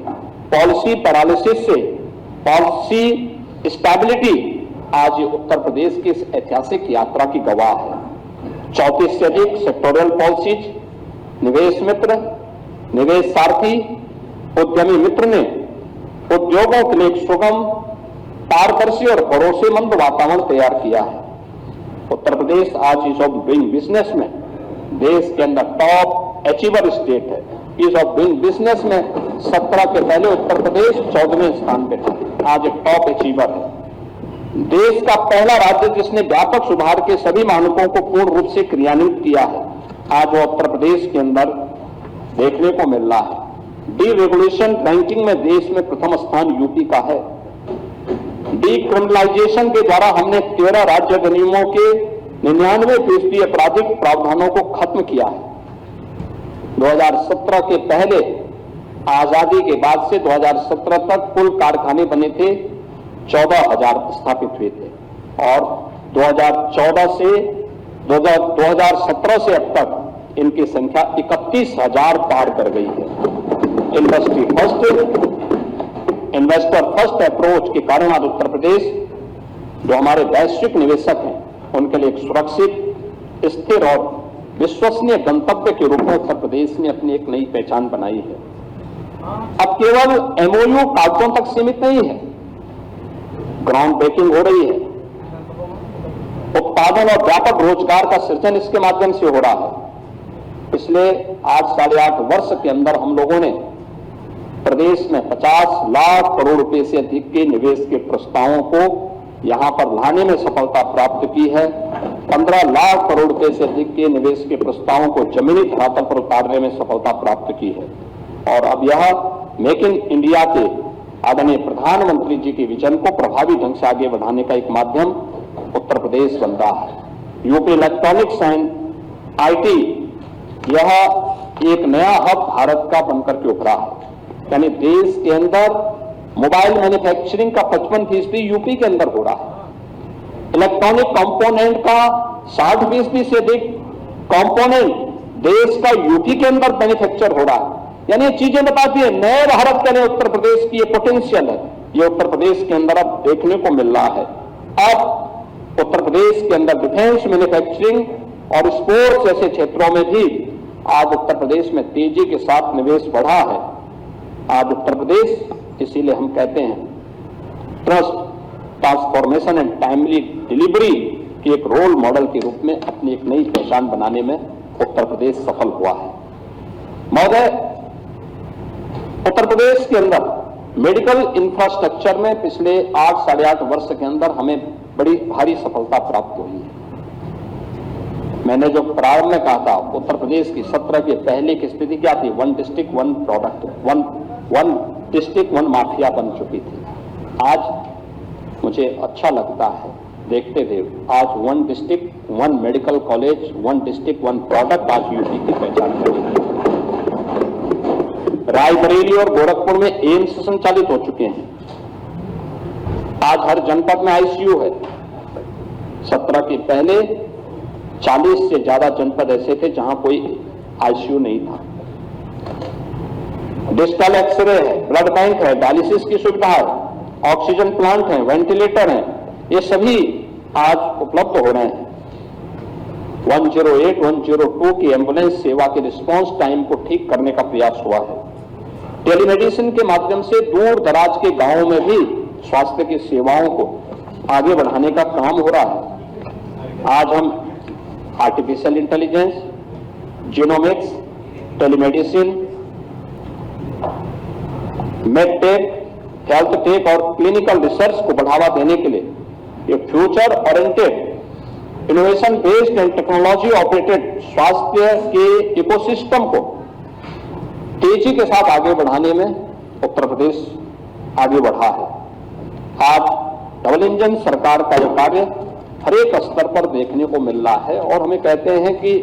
पॉलिसी पैरालिसिस से पॉलिसी स्टेबिलिटी, आज ये उत्तर प्रदेश की इस ऐतिहासिक यात्रा की गवाह है। 34 से अधिक सेक्टोरियल पॉलिसीज, निवेश मित्र, निवेश सारथी, उद्यमी मित्र ने उद्योगों के लिए एक सुगम, पारदर्शी और भरोसेमंद वातावरण तैयार किया है। उत्तर प्रदेश आज ईज ऑफ डूइंग बिजनेस में देश के अंदर टॉप अचीवर स्टेट है। ईज ऑफ डूइंग बिजनेस में 17 के पहले उत्तर प्रदेश 14वें स्थान पे था, आज एक टॉप अचीवर है। देश का पहला राज्य जिसने व्यापक सुधार के सभी मानकों को पूर्ण रूप से क्रियान्वित किया है, आज वो उत्तर प्रदेश के अंदर देखने को मिल रहा है। डीरेगुलेशन रैंकिंग में देश में प्रथम स्थान यूपी का है। डीक्रिमिनलाइजेशन के द्वारा हमने 13 राज्य अधिनियमों के 99% आपराधिक प्रावधानों को खत्म किया है। 2017 के पहले, आजादी के बाद से 2017 तक कुल कारखाने बने थे 14,000 स्थापित हुए थे और 2017 से अब तक इनकी संख्या 31,000 पार कर गई है। Industry first, investor first approach के कारण आज उत्तर प्रदेश, जो हमारे वैश्विक निवेशक हैं, उनके लिए एक सुरक्षित, स्थिर और विश्वसनीय गंतव्य के रूप में उत्तर प्रदेश ने अपनी एक नई पहचान बनाई है। अब केवल एमओयू कागजों तक सीमित नहीं है, ग्राउंड ब्रेकिंग हो रही है, उत्पादन और व्यापक रोजगार का सृजन इसके माध्यम से हो रहा है। पिछले आज 8.5 वर्ष के अंदर हम लोगों ने प्रदेश में 50 लाख करोड़ रुपए से अधिक के निवेश के प्रस्तावों को यहां पर लाने में सफलता प्राप्त की है। 15 लाख करोड़ रुपए से अधिक के निवेश के प्रस्तावों को जमीनी धरातल पर उतारने में सफलता प्राप्त की है और अब यह मेक इन इंडिया के आदरणीय प्रधानमंत्री जी के विजन को प्रभावी ढंग से आगे बढ़ाने का एक माध्यम उत्तर प्रदेश बन रहा है। यूपी इलेक्ट्रॉनिक्स एंड आईटी, यह एक नया हब भारत का बनकर के उभरा है, यानी देश के अंदर मोबाइल मैन्युफैक्चरिंग का 55% यूपी के अंदर हो रहा है। इलेक्ट्रॉनिक कंपोनेंट का 60% से अधिक कंपोनेंट देश का यूपी के अंदर मैन्युफैक्चर हो रहा है। यानी ये चीजें बताती है नए भारत के लिए उत्तर प्रदेश की ये पोटेंशियल है, ये उत्तर प्रदेश के अंदर अब देखने को मिल रहा है। अब उत्तर प्रदेश के अंदर डिफेंस, मैन्युफैक्चरिंग और स्पोर्ट्स जैसे क्षेत्रों में भी आज उत्तर प्रदेश में तेजी के साथ निवेश बढ़ा है। आज उत्तर प्रदेश, इसीलिए हम कहते हैं trust, transformation and timely delivery की एक रोल मॉडल के रूप में अपनी एक नई पहचान बनाने में उत्तर प्रदेश सफल हुआ है। महोदय, उत्तर प्रदेश के अंदर मेडिकल इंफ्रास्ट्रक्चर में पिछले 8-8.5 वर्ष के अंदर हमें बड़ी भारी सफलता प्राप्त हुई है। मैंने जो प्रारंभ में कहा था, उत्तर प्रदेश की 17 के पहले की स्थिति क्या थी? 1 डिस्ट्रिक्ट 1 प्रोडक्ट, 1 डिस्ट्रिक्ट 1 माफिया बन चुकी थी। आज मुझे अच्छा लगता है देखते हुए, आज 1 district 1 medical college, 1 district 1 product आज यूपी की पहचान करेगी। रायबरेली और गोरखपुर में एम्स संचालित हो चुके हैं। आज हर जनपद में आईसीयू है। 17 के पहले 40 से ज्यादा जनपद ऐसे थे जहां कोई आईसीयू नहीं था। डिजिटल एक्सरे है, ब्लड बैंक है, डायलिसिस की सुविधा है, ऑक्सीजन प्लांट है, वेंटिलेटर है, ये सभी आज उपलब्ध हो रहे हैं। 108, 102 की एम्बुलेंस सेवा के रिस्पांस टाइम को ठीक करने का प्रयास हुआ है। टेलीमेडिसिन के माध्यम से दूर दराज के गांवों में भी स्वास्थ्य की सेवाओं को आगे बढ़ाने का काम हो रहा है। आज हम artificial intelligence, genomics, telemedicine, medtech, health take और क्लिनिकल रिसर्च को बढ़ावा देने के लिए ये future oriented innovation based and technology operated स्वास्थ्य के इकोसिस्टम को तेजी के साथ आगे बढ़ाने में उत्तर प्रदेश आगे बढ़ा है। आज डबल इंजन सरकार का यह कार्य हर एक स्तर पर देखने को मिल रहा है और हमें कहते हैं कि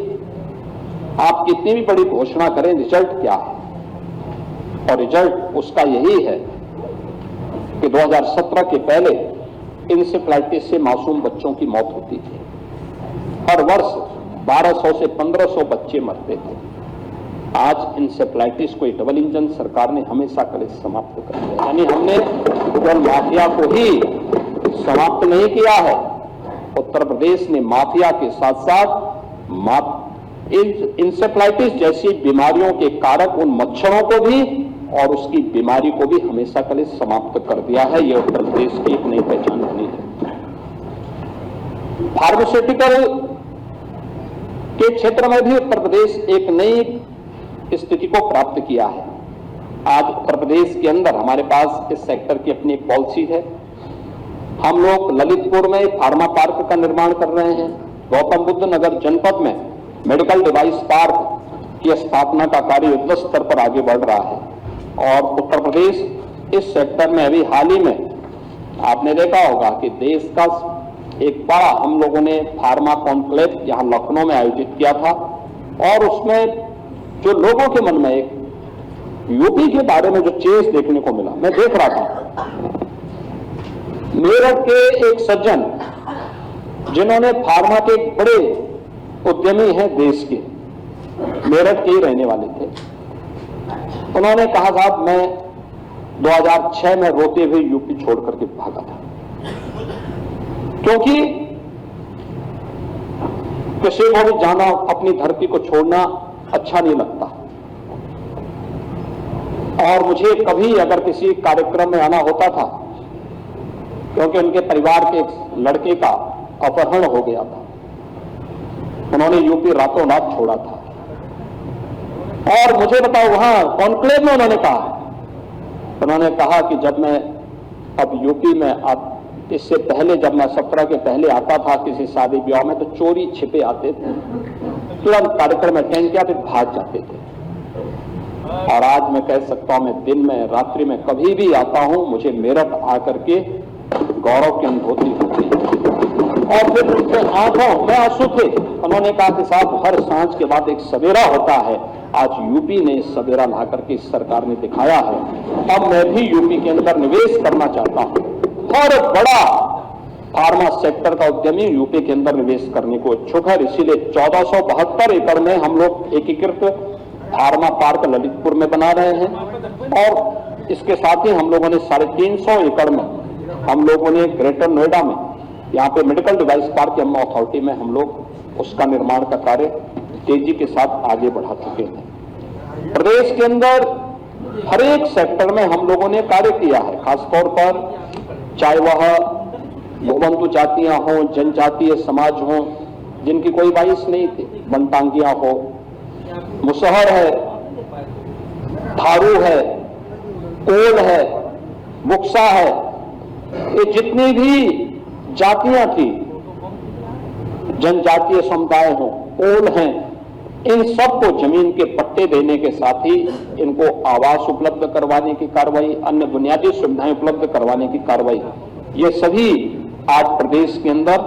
आप कितनी भी बड़ी घोषणा करें, रिजल्ट क्या है? और रिजल्ट उसका यही है कि 2017 के पहले इंसेफ्लाइटिस से मासूम बच्चों की मौत होती थी। हर वर्ष 1200 से 1500 बच्चे मरते थे। आज इंसेफ्लाइटिस को डबल इंजन सरकार ने हमेशा के लिए समाप्त कर दिया। यानी हमने केवल माफिया को ही समाप्त नहीं किया है, उत्तर प्रदेश ने माफिया के साथ साथ इंसेफ्लाइटिस जैसी बीमारियों के कारक उन मच्छरों को भी और उसकी बीमारी को भी हमेशा के लिए समाप्त कर दिया है। यह उत्तर प्रदेश की एक नई पहचान बनी है। फार्मास्यूटिकल के क्षेत्र में भी उत्तर प्रदेश एक नई स्थिति को प्राप्त किया है। आज उत्तर प्रदेश के अंदर हमारे पास इस सेक्टर की अपनी पॉलिसी है। हम लोग ललितपुर में फार्मा पार्क का निर्माण कर रहे हैं। गौतम बुद्ध नगर जनपद में मेडिकल डिवाइस पार्क की स्थापना का कार्य युद्ध स्तर पर आगे बढ़ रहा है। और उत्तर प्रदेश इस सेक्टर में अभी हाल ही में आपने देखा होगा कि देश का एक बड़ा हम लोगों ने फार्मा कॉन्क्लेव यहां लखनऊ में आयोजित किया था और उसमें जो लोगों के मन में एक यूपी के बारे में जो चेंज देखने को मिला, मैं देख रहा था। मेरठ के एक सज्जन जिन्होंने फार्मा के एक बड़े उद्यमी हैं देश के, मेरठ के ही रहने वाले थे, उन्होंने कहा साहब मैं 2006 में रोते हुए यूपी छोड़ करके भागा था, क्योंकि किसी को भी जाना, अपनी धरती को छोड़ना अच्छा नहीं लगता। और मुझे कभी अगर किसी कार्यक्रम में आना होता था, क्योंकि उनके परिवार के एक लड़के का अपहरण हो गया था, उन्होंने यूपी रातों रात छोड़ा था। और मुझे बताओ वहां कॉन्क्लेव में उन्होंने कहा कि जब मैं अब यूपी में इससे पहले जब मैं 17 के पहले आता था किसी शादी ब्याह में, तो चोरी छिपे आते थे, तुरंत कार्यक्रम अटेंड किया, फिर भाग जाते थे। और आज मैं कह सकता हूं, मैं दिन में रात्रि में कभी भी आता हूं, मुझे मेरठ आकर के गौरव की अनुभूति होती है। और फिर उनके आंखों में आंसू थे। उन्होंने कहा कि साहब हर सांझ के बाद एक सवेरा होता है, आज यूपी ने सवेरा ला करके इस सरकार ने दिखाया है। अब मैं भी यूपी के अंदर निवेश करना चाहता हूं। हर बड़ा फार्मा सेक्टर का उद्यमी यूपी के अंदर निवेश करने को इच्छुक है। इसीलिए 1472 एकड़ में हम लोग एकीकृत फार्मा पार्क ललितपुर में बना रहे हैं और इसके साथ ही हम लोगों ने 350 एकड़ में हम लोगों ने ग्रेटर नोएडा में यहाँ पे मेडिकल डिवाइस पार्क की अथॉरिटी में हम लोग उसका निर्माण का कार्य तेजी के साथ आगे बढ़ा चुके हैं। प्रदेश के अंदर हर एक सेक्टर में हम लोगों ने कार्य किया है, खासतौर पर चाहे वह भूबंधु जातियां हों, जनजातीय समाज हों जिनकी कोई बाइस नहीं थी, बनटांगियां हो, मुसहर है, थारू है, कोल है, बुक्सा है, ये जितनी भी जातियां थी, जनजातीय समुदाय हों, कोल हैं, इन सबको जमीन के पट्टे देने के साथ ही इनको आवास उपलब्ध करवाने की कार्रवाई, अन्य बुनियादी सुविधाएं उपलब्ध करवाने की कार्रवाई, ये सभी आज प्रदेश के अंदर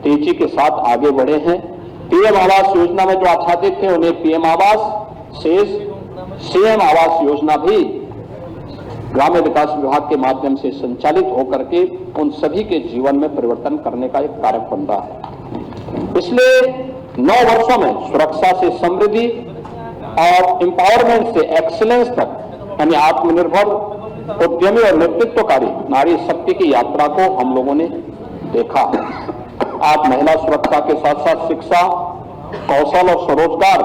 तेजी के साथ आगे बढ़े हैं। पीएम आवास योजना में जो आच्छादित थे उन्हें पीएम आवास शेष सीएम आवास योजना भी ग्रामीण विकास विभाग के माध्यम से संचालित होकर के उन सभी के जीवन में परिवर्तन करने का एक कारक बन रहा है। पिछले 9 वर्षों में सुरक्षा से समृद्धि और एम्पावरमेंट से एक्सीलेंस तक, यानी आत्मनिर्भर उद्यमी और नेतृत्वकारी नारी शक्ति की यात्रा को हम लोगों ने देखा है। आज महिला सुरक्षा के साथ साथ शिक्षा, कौशल और स्वरोजगार,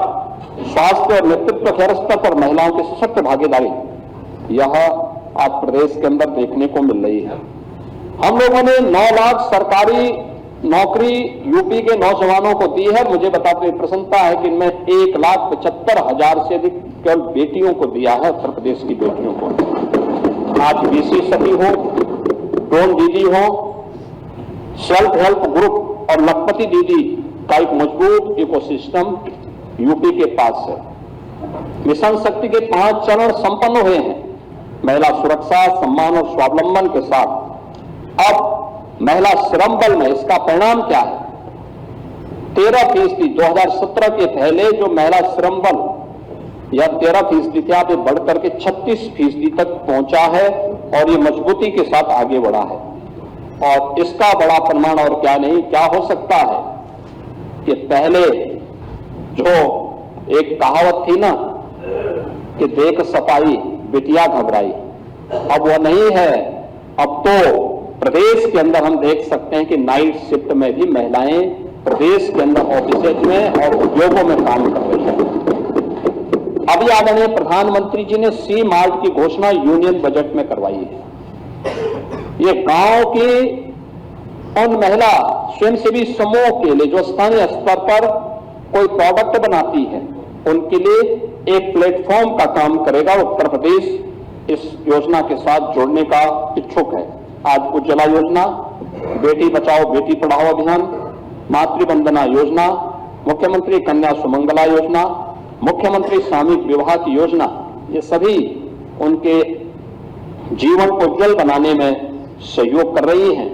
स्वास्थ्य और नेतृत्व के हर स्तर पर महिलाओं की सशक्त भागीदारी, यह आज प्रदेश के अंदर देखने को मिल रही है। हम लोगों ने 9 लाख सरकारी नौकरी यूपी के नौजवानों को दी है। मुझे बताते हुए प्रसन्नता है कि इनमें 1,75,000 से अधिक केवल बेटियों को दिया है, उत्तर प्रदेश की बेटियों को। आज बीसी सखी हो, ड्रोन दीदी हो, सेल्फ हेल्प ग्रुप और लखपति दीदी का एक मजबूत इकोसिस्टम यूपी के पास है। मिशन शक्ति के 5 चरण संपन्न हुए हैं। महिला सुरक्षा, सम्मान और स्वावलंबन के साथ अब महिला श्रम बल में इसका परिणाम क्या है? 13% 2017 के पहले जो महिला श्रम बल या 13% था, अब बढ़कर के 36% तक पहुंचा है और ये मजबूती के साथ आगे बढ़ा है। और इसका बड़ा प्रमाण और क्या नहीं क्या हो सकता है कि पहले जो एक कहावत थी ना कि देख सफाई बिटिया घबराई, अब वो नहीं है। अब तो प्रदेश के अंदर हम देख सकते हैं कि नाइट शिफ्ट में भी महिलाएं प्रदेश के अंदर ऑफिसेज में और उद्योगों में काम कर रही हैं। अभी आदरणीय प्रधानमंत्री जी ने सी मार्ट की घोषणा यूनियन बजट में करवाई है। ये गांव की उन महिला स्वयंसेवी समूह के लिए जो स्थानीय स्तर पर कोई प्रोडक्ट बनाती है, उनके लिए एक प्लेटफॉर्म का काम करेगा। उत्तर प्रदेश इस योजना के साथ जोड़ने का इच्छुक है। आज उज्ज्वला योजना, बेटी बचाओ बेटी पढ़ाओ अभियान, मातृवंदना योजना, मुख्यमंत्री कन्या सुमंगला योजना, मुख्यमंत्री सामूहिक विवाह की योजना, ये सभी उनके जीवन को उज्जवल बनाने में सहयोग कर रही हैं।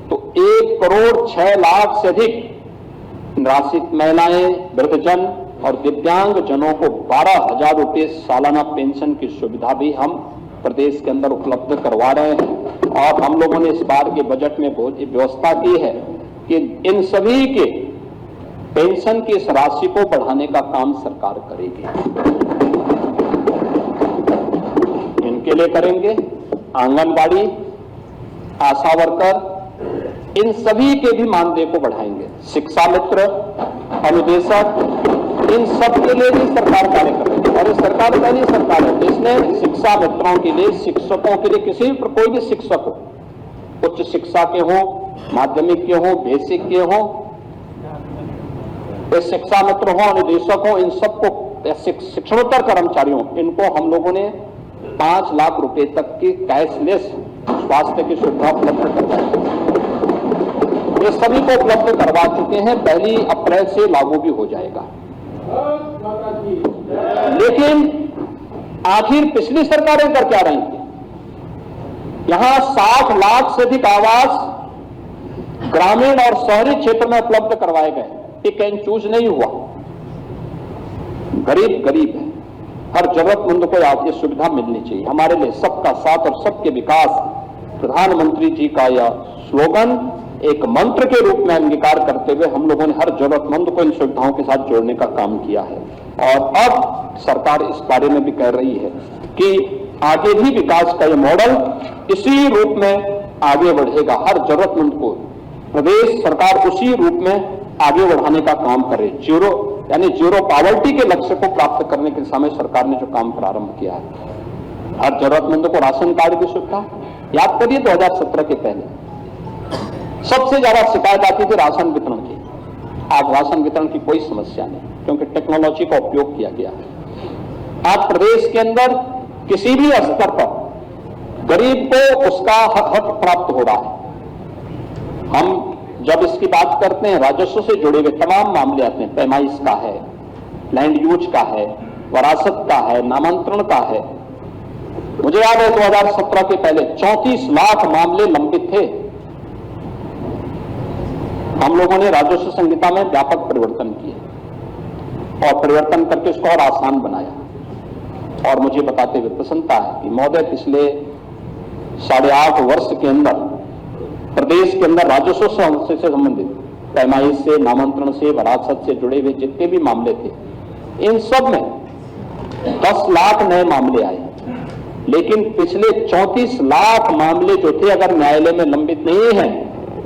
तो 1 करोड़ 6 लाख से अधिक निराश्रित महिलाएं, वृद्धजन और दिव्यांग जनों को 12,000 रुपये सालाना पेंशन की सुविधा भी हम प्रदेश के अंदर उपलब्ध करवा रहे हैं। और हम लोगों ने इस बार के बजट में व्यवस्था की है कि इन सभी के पेंशन की इस राशि को बढ़ाने का काम सरकार करेगी। इनके लिए करेंगे आंगनबाड़ी, आशा वर्कर, इन सभी के भी मानदेय को बढ़ाएंगे। शिक्षा मित्र, अनुदेशक, इन सब के लिए भी सरकार कार्य कर रही है। और ये सरकार पहली सरकार है जिसने शिक्षा मित्रों के लिए, शिक्षकों के लिए, किसी कोई भी शिक्षक हो, उच्च शिक्षा के हो, माध्यमिक के हो, बेसिक के हो, शिक्षा मित्र हो, अनुदेशक हो, इन सबको, शिक्षणोत्तर कर्मचारियों, इनको हम लोगों ने 5 लाख रुपए तक की कैशलेस स्वास्थ्य की सुविधा उपलब्ध करवाई। ये सभी को उपलब्ध करवा चुके हैं। 1 अप्रैल से लागू भी हो जाएगा। लेकिन आखिर पिछली सरकारें कर क्या रही थी? यहां 60 लाख से अधिक आवास ग्रामीण और शहरी क्षेत्र में उपलब्ध करवाए गए। ये कैन चूज नहीं हुआ। गरीब गरीब है, हर जरूरतमंद को आज ये सुविधा मिलनी चाहिए। हमारे लिए सबका साथ और सबके विकास, प्रधानमंत्री जी का यह स्लोगन एक मंत्र के रूप में अंगीकार करते हुए हम लोगों ने हर जरूरतमंद को इन सुविधाओं के साथ जोड़ने का काम किया है। और अब सरकार इस बारे में भी कह रही है कि आगे भी विकास का यह मॉडल इसी रूप में आगे बढ़ेगा। हर जरूरतमंद को प्रदेश सरकार उसी रूप में आगे बढ़ाने का काम करे। जीरो पॉवर्टी के लक्ष्य को प्राप्त करने के दिशा में सरकार ने जो काम प्रारंभ किया है। हर जरूरतमंद को राशन कार्ड की सुविधा। याद करिए 2017 के पहले सबसे ज्यादा शिकायत आती थी राशन वितरण की। आज राशन वितरण की कोई समस्या नहीं, क्योंकि टेक्नोलॉजी का उपयोग किया गया है। आज प्रदेश के अंदर किसी भी स्तर पर गरीब को उसका हक प्राप्त हो रहा है। हम जब इसकी बात करते हैं, राजस्व से जुड़े हुए तमाम मामले आते हैं। पैमाइश का है, लैंड यूज का है, वरासत का है, नामांतरण का है। मुझे याद है 2017 के पहले 34 लाख मामले लंबित थे। हम लोगों ने राजस्व संहिता में व्यापक परिवर्तन किए और परिवर्तन करके इसको और आसान बनाया। और मुझे बताते हुए प्रसन्नता है कि महोदय पिछले 8.5 वर्ष के अंदर प्रदेश के अंदर राजस्व से संबंधित पैमाइश से, नामांतरण से, वरासत से जुड़े हुए जितने भी मामले थे, इन सब में 10 लाख नए मामले आए। लेकिन पिछले 34 लाख मामले जो थे, अगर न्यायालय में लंबित नहीं है,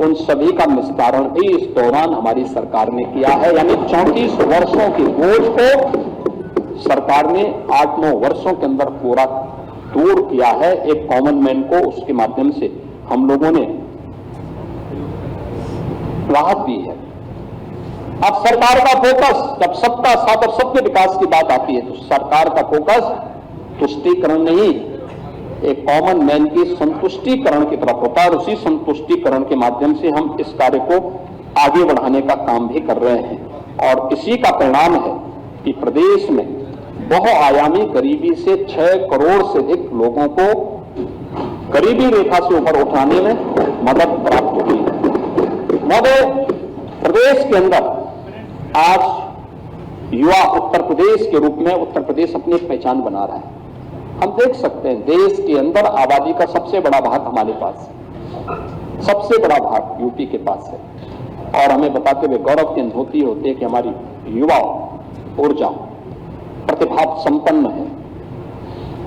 उन सभी का निस्तारण भी इस दौरान हमारी सरकार ने किया है। यानी 34 वर्षों की बोझ को सरकार ने 8-9 वर्षों के अंदर पूरा दूर किया है। एक कॉमन मैन को उसके माध्यम से हम लोगों ने राहत दी है। अब सरकार का फोकस, जब सबका साथ और सबके विकास की बात आती है, तो सरकार का फोकस तुष्टीकरण नहीं, एक कॉमन मैन की संतुष्टीकरण की तरफ होता है, और उसी संतुष्टीकरण के माध्यम से हम इस कार्य को आगे बढ़ाने का काम भी कर रहे हैं। और इसी का परिणाम है कि प्रदेश में बहुआयामी गरीबी से 6 करोड़ से अधिक लोगों को गरीबी रेखा से ऊपर उठाने में मदद प्राप्त हुई है। महोदय, प्रदेश के अंदर आज युवा उत्तर प्रदेश के रूप में उत्तर प्रदेश अपनी पहचान बना रहा है। हम देख सकते हैं देश के अंदर आबादी का सबसे बड़ा भाग हमारे पास है, सबसे बड़ा भाग यूपी के पास है, और हमें बताते हुए गौरव की अनुभूति होती है कि हमारी युवा ऊर्जा प्रतिभा संपन्न है।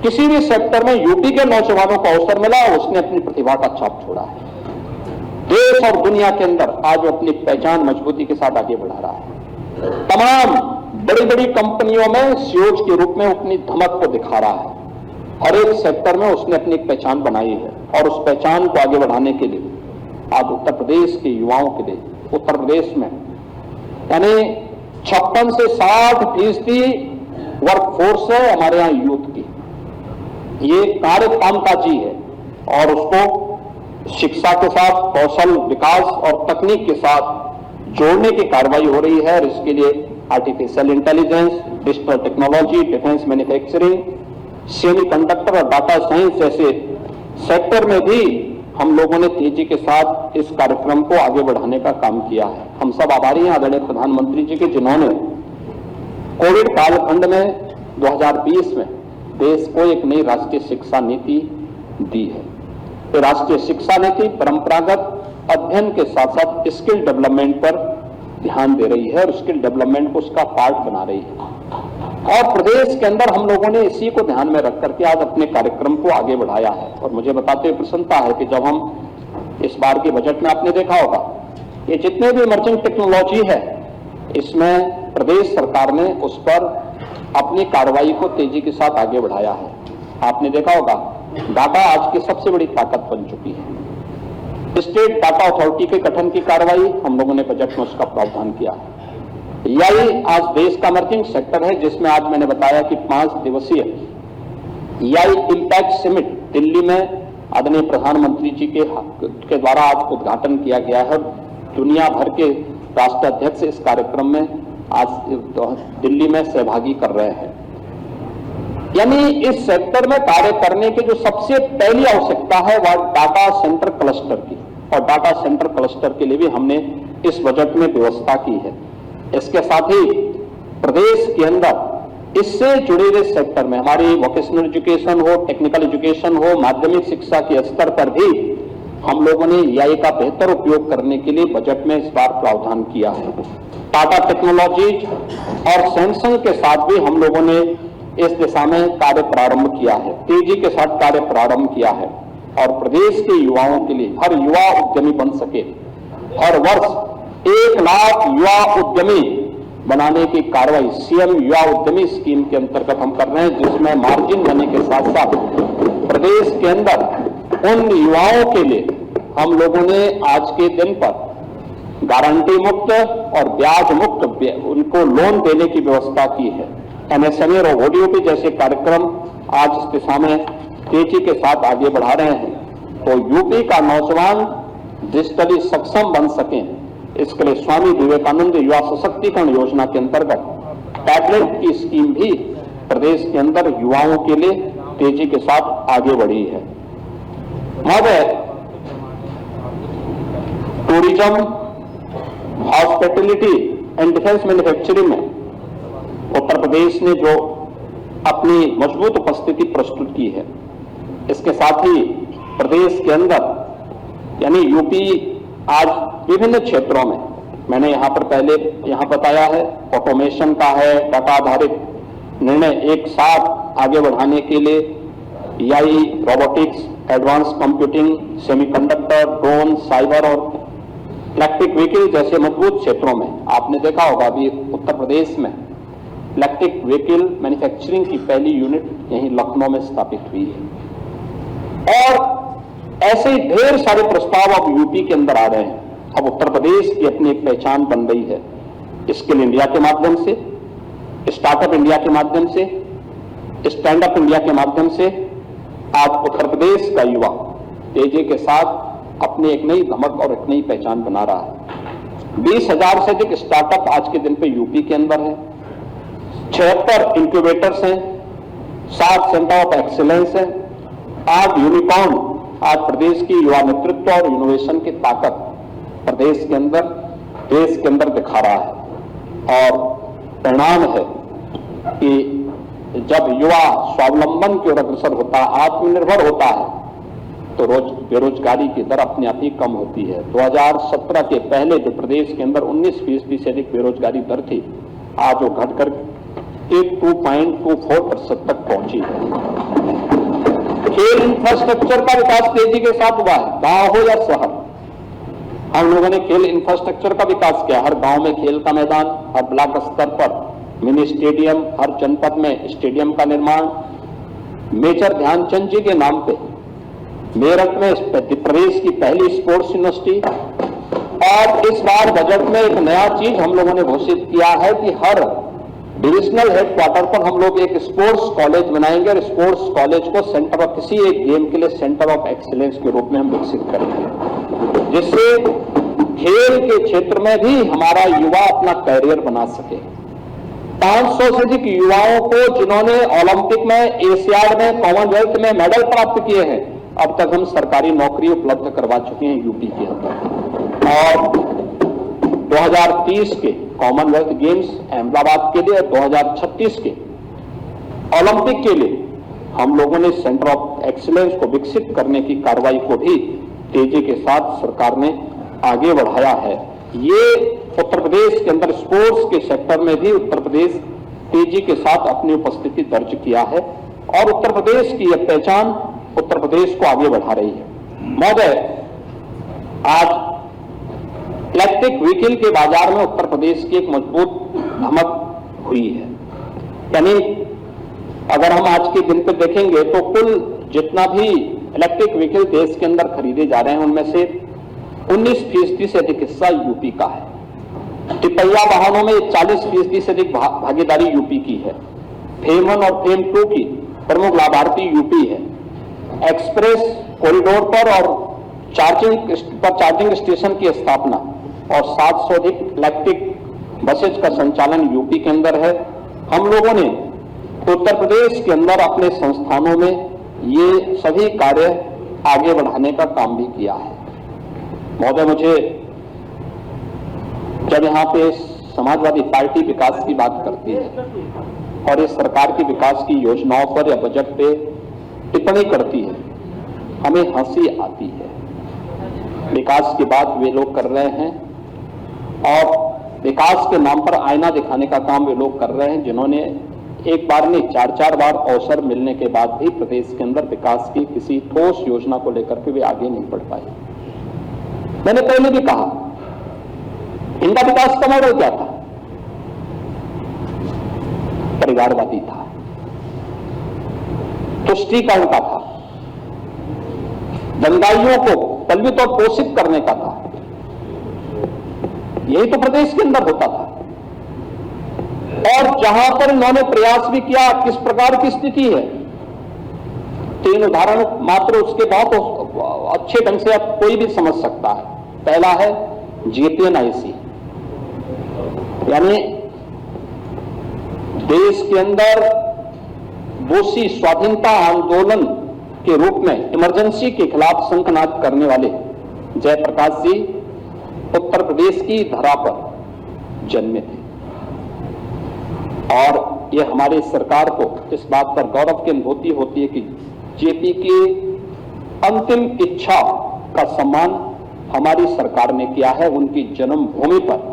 किसी भी सेक्टर में यूपी के नौजवानों को अवसर मिला, उसने अपनी प्रतिभा का छाप छोड़ा है। देश और दुनिया के अंदर आज वो अपनी पहचान मजबूती के साथ आगे बढ़ा रहा है। तमाम बड़ी बड़ी कंपनियों में सीईओ के रूप में अपनी धमक को दिखा रहा है। हर एक सेक्टर में उसने अपनी एक पहचान बनाई है, और उस पहचान को आगे बढ़ाने के लिए आज उत्तर प्रदेश के युवाओं के लिए उत्तर प्रदेश में यानी 56 से 60% वर्कफोर्स है हमारे यहाँ यूथ की। ये कार्य कामकाजी है, और उसको शिक्षा के साथ कौशल विकास और तकनीक के साथ जोड़ने की कार्रवाई हो रही है। और इसके लिए artificial intelligence, digital technology, defence manufacturing, semiconductor और डाटा साइंस जैसे सेक्टर में भी हम लोगों ने तेजी के साथ इस कार्यक्रम को आगे बढ़ाने का काम किया है। हम सब आभारी हैं आदरणीय प्रधानमंत्री जी के, जिन्होंने कोविड कालखंड में 2020 में देश को एक नई राष्ट्रीय शिक्षा नीति दी है। तो राष्ट्रीय शिक्षा नीति परंपरागत अध्ययन के साथ साथ स्किल डेवलपमेंट पर ध्यान दे रही है, और स्किल डेवलपमेंट को उसका पार्ट बना रही है। और प्रदेश के अंदर हम लोगों ने इसी को ध्यान में रख करके आज अपने कार्यक्रम को आगे बढ़ाया है। और मुझे बताते हुए प्रसन्नता है कि जब हम इस बार के बजट में आपने देखा होगा, ये जितने भी इमर्जिंग टेक्नोलॉजी है, इसमें प्रदेश सरकार ने उस पर अपनी कार्रवाई को तेजी के साथ आगे बढ़ाया है। आपने देखा होगा डाटा आज की सबसे बड़ी ताकत बन चुकी है। स्टेट डाटा अथॉरिटी के गठन की कार्रवाई हम लोगों ने बजट में उसका प्रावधान किया है। यही आज देश का इमर्जिंग सेक्टर है, जिसमें आज मैंने बताया कि 5 दिवसीय यही इम्पैक्ट समिट दिल्ली में आदरणीय प्रधानमंत्री जी के द्वारा आज उद्घाटन किया गया है। दुनिया भर के राष्ट्राध्यक्ष इस कार्यक्रम में आज दिल्ली में सहभागी कर रहे हैं। यानी इस सेक्टर में कार्य करने की जो सबसे पहली आवश्यकता है वह डाटा सेंटर क्लस्टर की, और डाटा सेंटर क्लस्टर के लिए भी हमने इस बजट में व्यवस्था की है। इसके साथ ही प्रदेश के अंदर इससे जुड़े हुए सेक्टर में हमारी वोकेशनल एजुकेशन हो, टेक्निकल एजुकेशन हो, माध्यमिक शिक्षा के स्तर पर भी हम लोगों ने एआई का बेहतर उपयोग करने के लिए बजट में इस बार प्रावधान किया है। टाटा टेक्नोलॉजीज और सैमसंग के साथ भी हम लोगों ने इस दिशा में कार्य प्रारंभ किया है, तेजी के साथ कार्य प्रारंभ किया है। और प्रदेश के युवाओं के लिए हर युवा उद्यमी बन सके, हर वर्ष 1 लाख युवा उद्यमी बनाने की कार्रवाई सीएम युवा उद्यमी स्कीम के अंतर्गत हम कर रहे हैं, जिसमें मार्जिन मनी के साथ साथ प्रदेश के अंदर उन युवाओं के लिए हम लोगों ने आज के दिन पर गारंटी मुक्त और ब्याज मुक्त उनको लोन देने की व्यवस्था की है। एमएसएमई और ओडीओपी जैसे कार्यक्रम आज इस दिशा में तेजी के साथ आगे बढ़ा रहे हैं। तो यूपी का नौजवान डिजिटली सक्षम बन सके, इसके लिए स्वामी विवेकानंद युवा सशक्तिकरण योजना के अंतर्गत टैबलेट की स्कीम भी प्रदेश के अंदर युवाओं के लिए तेजी के साथ आगे बढ़ी है। महोदय, tourism, hospitality and defence manufacturing में उत्तर प्रदेश ने जो अपनी मजबूत उपस्थिति प्रस्तुत की है, इसके साथ ही प्रदेश के अंदर यानी यूपी आज विभिन्न क्षेत्रों में, मैंने यहां पर पहले यहां बताया है, ऑटोमेशन का है, डाटा आधारित निर्णय एक साथ आगे बढ़ाने के लिए AI, robotics, advance computing, semiconductor, drone, cyber और इलेक्ट्रिक व्हीकल जैसे मजबूत क्षेत्रों में आपने देखा होगा अभी उत्तर प्रदेश में इलेक्ट्रिक व्हीकल मैन्युफैक्चरिंग की पहली यूनिट यहीं लखनऊ में स्थापित हुई है। और ऐसे ही ढेर सारे प्रस्ताव अब यूपी के अंदर आ रहे हैं। अब उत्तर प्रदेश की अपनी एक पहचान बन रही है। स्किल इंडिया के माध्यम से, स्टार्टअप इंडिया के माध्यम से, स्टैंड अप इंडिया के माध्यम से आज उत्तर प्रदेश का युवा तेजी के साथ अपनी एक नई धमक और एक नई पहचान बना रहा है। 20,000 से अधिक स्टार्टअप आज के दिन पे यूपी के अंदर है, 76 इंक्यूबेटर्स हैं, 7 सेंटर ऑफ एक्सीलेंस हैं। आज यूनिकॉर्न आज प्रदेश की युवा नेतृत्व और इनोवेशन की ताकत प्रदेश के अंदर, देश के अंदर दिखा रहा है। और परिणाम है कि जब युवा स्वावलंबन की ओर अग्रसर होता है, आत्मनिर्भर होता है, तो बेरोजगारी की दर अपने आप ही कम होती है। 2017 के पहले जो प्रदेश के अंदर 19% से अधिक बेरोजगारी दर थी, आज वो घटकर 2.24% तक पहुंची है। खेल इंफ्रास्ट्रक्चर का विकास तेजी के साथ हुआ है, गांव हो या शहर। हम लोगों ने खेल इंफ्रास्ट्रक्चर का विकास किया, हर गांव में खेल का मैदान, हर ब्लॉक स्तर पर मिनी स्टेडियम, हर जनपद में स्टेडियम का निर्माण। मेजर ध्यानचंद जी के नाम पे मेरठ में प्रदेश की पहली स्पोर्ट्स यूनिवर्सिटी। और इस बार बजट में एक नया चीज हम लोगों ने घोषित किया है कि हर डिविजनल हेडक्वार्टर पर हम लोग एक स्पोर्ट्स कॉलेज बनाएंगे और स्पोर्ट्स कॉलेज को सेंटर ऑफ किसी एक गेम के लिए सेंटर ऑफ एक्सीलेंस के रूप में हम विकसित करेंगे, जिससे खेल के क्षेत्र में भी हमारा युवा अपना कैरियर बना सके। 500 से अधिक युवाओं को जिन्होंने ओलंपिक में, एशियाड में, कॉमनवेल्थ में मेडल प्राप्त किए हैं, अब तक हम सरकारी नौकरी उपलब्ध करवा चुके हैं यूपी के अंदर। और 2030 के कॉमनवेल्थ गेम्स अहमदाबाद के लिए, 2036 के ओलंपिक के लिए हम लोगों ने सेंटर ऑफ एक्सीलेंस को विकसित करने की कार्रवाई को भी तेजी के साथ सरकार ने आगे बढ़ाया है। ये उत्तर प्रदेश के अंदर स्पोर्ट्स के सेक्टर में भी उत्तर प्रदेश तेजी के साथ अपनी उपस्थिति दर्ज किया है और उत्तर प्रदेश की यह पहचान उत्तर प्रदेश को आगे बढ़ा रही है। महोदय, आज इलेक्ट्रिक व्हीकल के बाजार में उत्तर प्रदेश की एक मजबूत धमक हुई है। यानी अगर हम आज के दिन पे देखेंगे तो कुल जितना भी इलेक्ट्रिक व्हीकल देश के अंदर खरीदे जा रहे हैं, उनमें से 19% से अधिक हिस्सा यूपी का है। तिपहिया वाहनों में 40% से अधिक भागीदारी यूपी की है। फेम 1 और फेम 2 की प्रमुख लाभार्थी यूपी है। एक्सप्रेस कॉरिडोर पर और चार्जिंग स्टेशन की स्थापना और 700 अधिक इलेक्ट्रिक बसेज का संचालन यूपी के अंदर है। हम लोगों ने उत्तर प्रदेश के अंदर अपने संस्थानों में ये सभी कार्य आगे बढ़ाने का काम भी किया है। महोदय, मुझे जब यहाँ पे समाजवादी पार्टी विकास की बात करती है और इस सरकार की विकास की योजनाओं पर या बजट पे टिप्पणी करती है, हमें हंसी आती है। विकास की बात वे लोग कर रहे हैं और विकास के नाम पर आईना दिखाने का काम वे लोग कर रहे हैं, जिन्होंने एक बार नहीं 4-4 बार अवसर मिलने के बाद भी प्रदेश के अंदर विकास की किसी ठोस योजना को लेकर के वे आगे नहीं बढ़ पाए। मैंने पहले भी कहा, इनका विकास का मॉडल क्या था? परिवारवादी था, तुष्टीकरण का था, दंगाइयों को पलवित और पोषित करने का था। यही तो प्रदेश के अंदर होता था। और जहां पर इन्होंने प्रयास भी किया, किस प्रकार की स्थिति है, 3 उदाहरण मात्र, उसके बहुत अच्छे ढंग से अब कोई भी समझ सकता है। पहला है JPNIC, यानी देश के अंदर बोसी स्वाधीनता आंदोलन के रूप में इमरजेंसी के खिलाफ शंखनाद करने वाले जयप्रकाश जी उत्तर प्रदेश की धरा पर जन्मे थे। और ये हमारी सरकार को इस बात पर गौरव की अनुभूति होती है कि जेपी की अंतिम इच्छा का सम्मान हमारी सरकार ने किया है। उनकी जन्मभूमि पर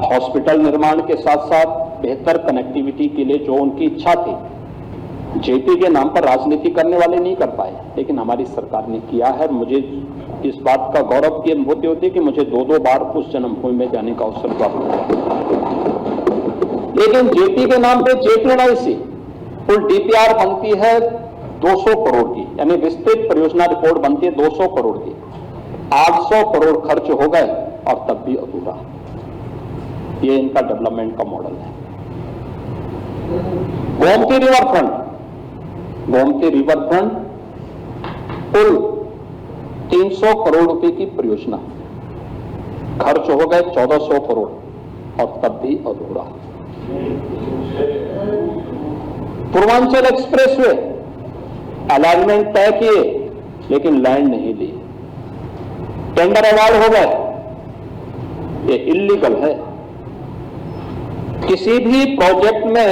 हॉस्पिटल निर्माण के साथ साथ बेहतर कनेक्टिविटी के लिए जो उनकी इच्छा थी, जेपी के नाम पर राजनीति करने वाले नहीं कर पाए, लेकिन हमारी सरकार ने किया है। मुझे इस बात का गौरव की अनुभूति होती है कि मुझे 2-2 बार उस जन्मभूमि में जाने का अवसर प्राप्त हुआ। लेकिन जेपी के नाम पे JPNIC कुल DPR बनती है 200 करोड़ की, यानी विस्तृत परियोजना रिपोर्ट बनती है 200 करोड़ की। 800 करोड़ खर्च हो गए और तब भी अधूरा। ये इनका डेवलपमेंट का मॉडल है। गोमती रिवर फ्रंट कुल 300 करोड़ रुपए की परियोजना, खर्च हो गए 1400 करोड़ और तब भी अधूरा। पूर्वांचल एक्सप्रेसवे अलाइनमेंट तय किए लेकिन लैंड नहीं ली, टेंडर अवार्ड हो गए, ये इल्लीगल है। किसी भी प्रोजेक्ट में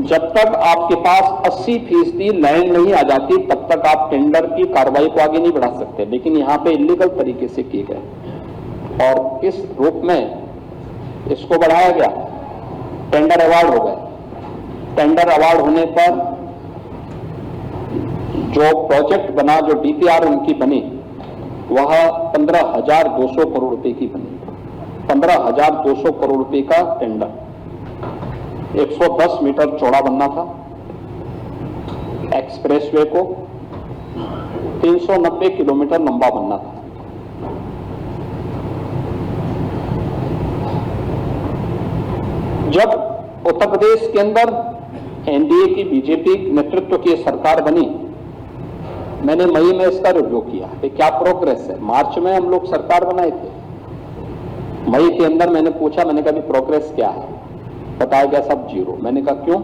जब तक आपके पास 80% लैंड नहीं आ जाती तब तक आप टेंडर की कार्रवाई को आगे नहीं बढ़ा सकते, लेकिन यहां पे इल्लीगल तरीके से किए गए। और किस रूप में इसको बढ़ाया गया? टेंडर अवार्ड हो गए। टेंडर अवार्ड होने पर जो प्रोजेक्ट बना, जो डीपीआर उनकी बनी, वह 15,200 करोड़ रुपए की बनी। 15,200 करोड़ रुपए का टेंडर, 110 मीटर चौड़ा बनना था एक्सप्रेसवे को, 390 किलोमीटर लंबा बनना था। जब उत्तर प्रदेश के अंदर एनडीए की, बीजेपी नेतृत्व की सरकार बनी, मैंने मई में इसका रिव्यू किया कि क्या प्रोग्रेस है। मार्च में हम लोग सरकार बनाए थे, मई के अंदर मैंने पूछा, मैंने कहा प्रोग्रेस क्या है? बताया गया सब जीरो। मैंने कहा क्यों?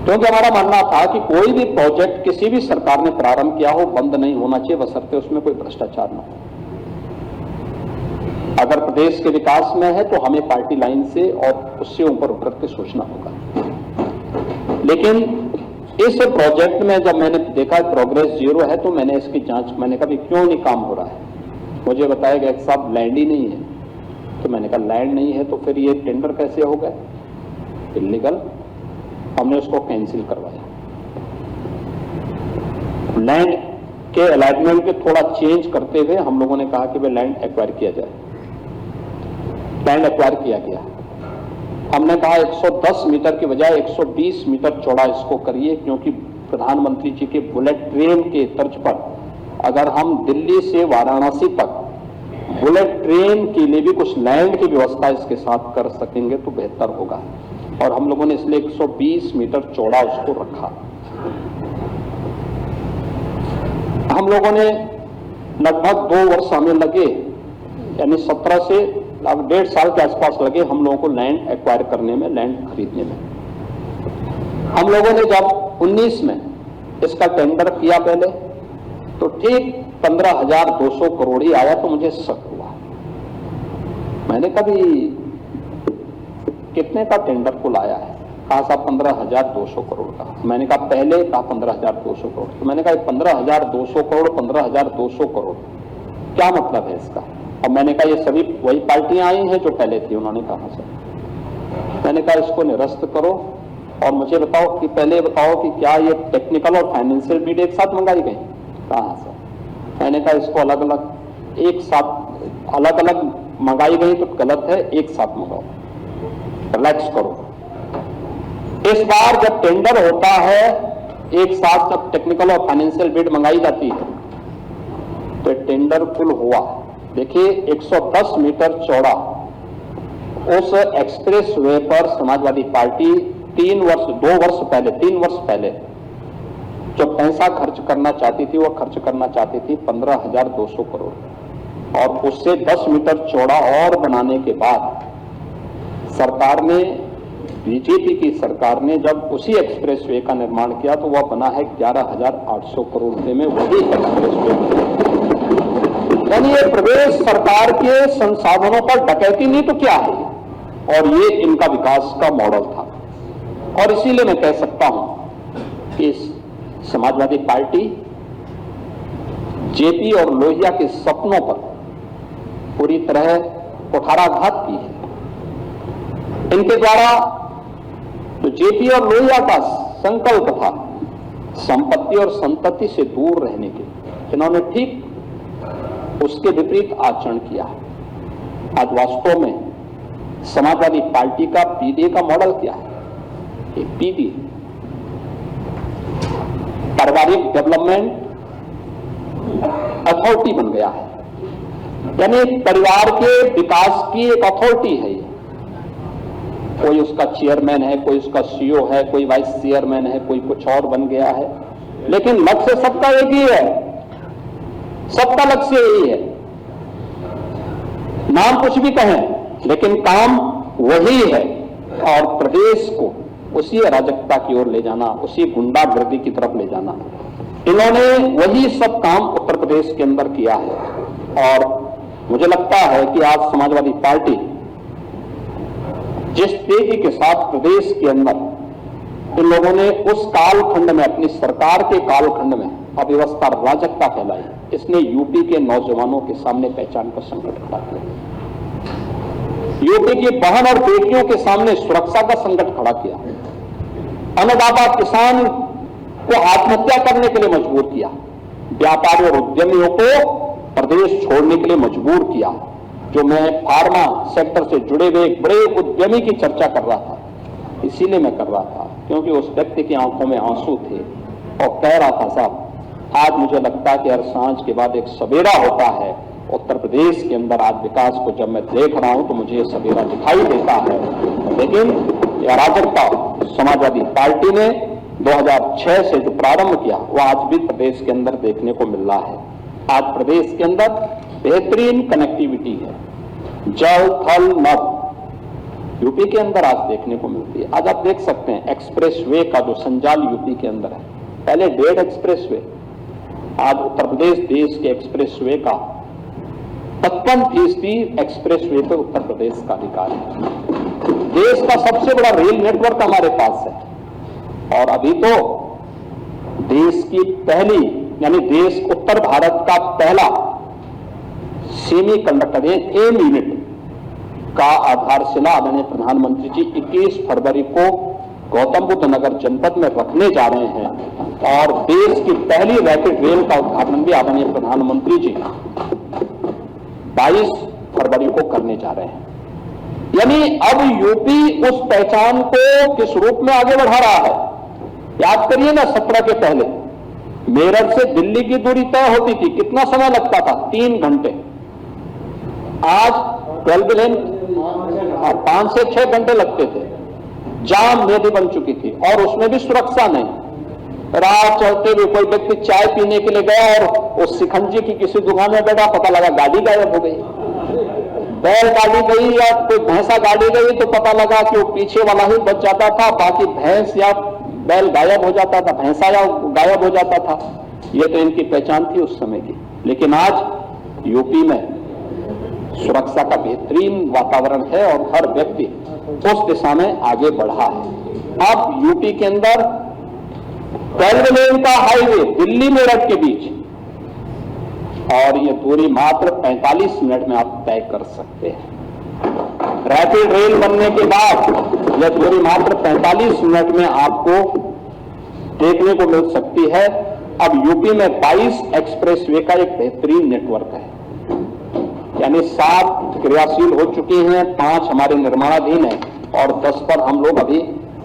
क्योंकि हमारा मानना था कि कोई भी प्रोजेक्ट किसी भी सरकार ने प्रारंभ किया हो बंद नहीं होना चाहिए, बशर्ते उसमें कोई भ्रष्टाचार न हो। अगर प्रदेश के विकास में है तो हमें पार्टी लाइन से और उससे ऊपर उठ करके सोचना होगा। लेकिन इस प्रोजेक्ट में जब मैंने देखा प्रोग्रेस जीरो है तो मैंने इसकी जांच, मैंने कहा क्यों नहीं काम हो रहा है? मुझे बताया गया कि साहब लैंड ही नहीं है। तो मैंने कहा लैंड नहीं है तो फिर ये टेंडर कैसे हो गए? इल्लीगल। हमने उसको कैंसिल करवाया। लैंड के अलाइनमेंट के थोड़ा चेंज करते हुए हम लोगों ने कहा कि वे लैंड एक्वायर किया जाए। लैंड एक्वायर किया गया। हमने कहा 110 मीटर की बजाय 120 मीटर चौड़ा इसको करिए, क्योंकि प्रधानमंत्री जी के बुलेट ट्रेन के तर्ज पर अगर हम दिल्ली से वाराणसी तक बुलेट ट्रेन के लिए भी कुछ लैंड की व्यवस्था इसके साथ कर सकेंगे तो बेहतर होगा। और हम लोगों ने इसलिए 120 मीटर चौड़ा उसको रखा। हम लोगों ने लगभग 2 वर्ष हमें लगे, यानी 17 से लगभग 1.5 साल के आसपास लगे हम लोगों को लैंड एक्वायर करने में, लैंड खरीदने में। हम लोगों ने जब 19 में इसका टेंडर किया पहले, तो ठीक 15,200 करोड़ ही आया तो मुझे शक हुआ। मैंने कभी कितने का टेंडर कुल आया है? कहा साहब 15,200 करोड़ का। मैंने कहा पहले, कहा 15,200 करोड़। तो मैंने कहा 15,200 करोड़, 15,200 करोड़ क्या मतलब है इसका? और मैंने कहा ये सभी वही पार्टियां आई हैं जो पहले थी। उन्होंने कहा सर, मैंने कहा इसको निरस्त करो और मुझे बताओ कि पहले बताओ कि क्या ये टेक्निकल और फाइनेंशियल बीड एक साथ मंगाई गई? कहा सर। मैंने कहा इसको अलग अलग, एक साथ अलग अलग मंगाई गई तो गलत है, एक साथ मंगाओ, रिलैक्स करो। इस बार जब टेंडर होता है एक साथ, जब टेक्निकल और फाइनेंशियल बीड मंगाई जाती है तो टेंडर कुल हुआ, देखिए 110 मीटर चौड़ा उस एक्सप्रेस वे पर समाजवादी पार्टी 3 वर्ष पहले जो पैसा खर्च करना चाहती थी वो खर्च करना चाहती थी 15,200 करोड़। और उससे 10 मीटर चौड़ा और बनाने के बाद सरकार ने, बीजेपी की सरकार ने जब उसी एक्सप्रेस वे का निर्माण किया तो वह बना है 11,800 करोड़ रुपए में, वही एक्सप्रेस वे। यानी ये प्रदेश सरकार के संसाधनों पर डकैती नहीं तो क्या है? और ये इनका विकास का मॉडल था। और इसीलिए मैं कह सकता हूं कि समाजवादी पार्टी जेपी और लोहिया के सपनों पर पूरी तरह कुठाराघात की है। इनके द्वारा जो जेपी और लोहिया का संकल्प था संपत्ति और संतति से दूर रहने के, इन्होंने ठीक उसके विपरीत आचरण किया। आज वास्तव में समाजवादी पार्टी का पीडीए का मॉडल क्या है? पीडीए पारिवारिक डेवलपमेंट अथॉरिटी बन गया है, यानी परिवार के विकास की एक अथॉरिटी है ये। कोई उसका चेयरमैन है, कोई उसका सीईओ है, कोई वाइस चेयरमैन है, कोई कुछ और बन गया है, लेकिन लक्ष्य सबका एक ही है, सबका लक्ष्य यही है। नाम कुछ भी कहें लेकिन काम वही है, और प्रदेश को उसी अराजकता की ओर ले जाना, उसी गुंडागर्दी की तरफ ले जाना। इन्होंने वही सब काम उत्तर प्रदेश के अंदर किया है। और मुझे लगता है कि आज समाजवादी पार्टी जिस तेजी के साथ प्रदेश के अंदर इन लोगों ने उस कालखंड में, अपनी सरकार के कालखंड में अव्यवस्था अराजकता फैलाई, इसने यूपी के नौजवानों के सामने पहचान का संकट खड़ा किया, यूपी की बहन और बेटियों के सामने सुरक्षा का संकट खड़ा किया, अन्नदाता किसान को आत्महत्या करने के लिए मजबूर किया, व्यापारी और उद्यमियों को प्रदेश छोड़ने के लिए मजबूर किया। जो मैं फार्मा सेक्टर से जुड़े हुए एक बड़े उद्यमी की चर्चा कर रहा था, इसीलिए मैं कर रहा था क्योंकि उस व्यक्ति की आंखों में आंसू थे और कह रहा था, साहब आज मुझे लगता है कि हर सांझ के बाद एक सवेरा होता है उत्तर प्रदेश के अंदर। आज विकास को जब मैं देख रहा हूं तो मुझे ये सवेरा दिखाई देता है, लेकिन यह अराजकता समाजवादी पार्टी ने 2006 से जो प्रारंभ किया वो आज भी प्रदेश के अंदर देखने को मिल रहा है। आज प्रदेश के अंदर बेहतरीन कनेक्टिविटी है, जल थल नभ यूपी के अंदर आज देखने को मिलती है। आज आप देख सकते हैं एक्सप्रेस वे का जो संजाल यूपी के अंदर है, पहले 1.5 एक्सप्रेस वे, आज उत्तर प्रदेश देश के एक्सप्रेस वे का 55% एक्सप्रेस वे पे उत्तर प्रदेश का अधिकार है। देश का सबसे बड़ा रेल नेटवर्क हमारे पास है, और अभी तो देश की पहली, यानी देश उत्तर भारत का पहला सेमी कंडक्टर एम यूनिट का आधारशिला आदरणीय प्रधानमंत्री जी 21 फरवरी को गौतम बुद्ध नगर जनपद में रखने जा रहे हैं, और देश की पहली रैपिड रेल का उद्घाटन भी आदरणीय प्रधानमंत्री जी 22 फरवरी को करने जा रहे हैं। यानी अब यूपी उस पहचान को किस रूप में आगे बढ़ा रहा है। याद करिए ना, 17 के पहले मेरठ से दिल्ली की दूरी तय होती थी, कितना समय लगता था? 3 घंटे। आज 12 लेन 5 से 6 घंटे लगते थे। जाम नदी बन चुकी थी और उसमें भी सुरक्षा नहीं। राह चलते हुए कोई व्यक्ति चाय पीने के लिए गया और उस शिखंजी की किसी दुकान में बैठा, पता लगा गाड़ी गायब हो गई। बैल गाड़ी गई या कोई भैंसा गाड़ी गई तो पता लगा कि वो पीछे वाला ही बच जाता था, बाकी भैंस या बैल गायब हो जाता था, भैंसा या गायब हो जाता था। ये तो इनकी पहचान थी उस समय की। लेकिन आज यूपी में सुरक्षा का बेहतरीन वातावरण है और हर व्यक्ति उस दिशा में आगे बढ़ा है। अब यूपी के अंदर 12 लेन का हाईवे दिल्ली मेरठ के बीच, और ये दूरी मात्र 45 मिनट में आप तय कर सकते हैं। रैपिड रेल बनने के बाद यह दूरी मात्र 45 मिनट में आपको देखने को मिल सकती है। अब यूपी में 22 एक्सप्रेसवे का एक बेहतरीन नेटवर्क है, यानी 7 क्रियाशील हो चुकी हैं, 5 हमारे निर्माणाधीन हैं और 10 पर हम लोग अभी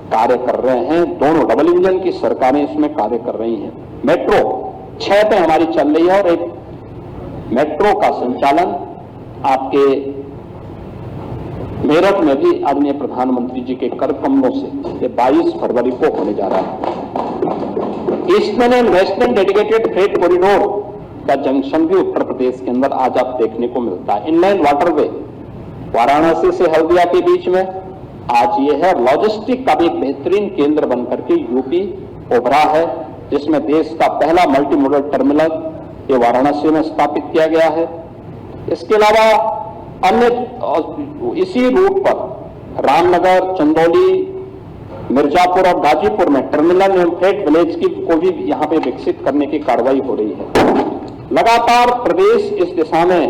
कार्य कर रहे हैं। दोनों डबल इंजन की सरकारें इसमें कार्य कर रही हैं। मेट्रो 6 पे हमारी चल रही है और एक मेट्रो का संचालन आपके मेरठ में भी आदरणीय प्रधानमंत्री जी के कर कमलों से 22 फरवरी को होने जा रहा है। Eastern and western dedicated freight corridor का जंक्शन भी उत्तर प्रदेश के अंदर आज आप देखने को मिलता है। इनलैंड वाटरवे वाराणसी से हल्दिया के बीच में आज ये है। लॉजिस्टिक का भी एक बेहतरीन केंद्र बनकर के यूपी उभरा है, जिसमें देश का पहला मल्टी मॉडल टर्मिनल ये वाराणसी में स्थापित किया गया है। इसके अलावा अन्य इसी रूट पर रामनगर, चंदौली, मिर्जापुर और गाजीपुर में टर्मिनल एंड फ्रेट विलेज की को भी यहाँ पे विकसित करने की कार्रवाई हो रही है। लगातार प्रदेश इस दिशा में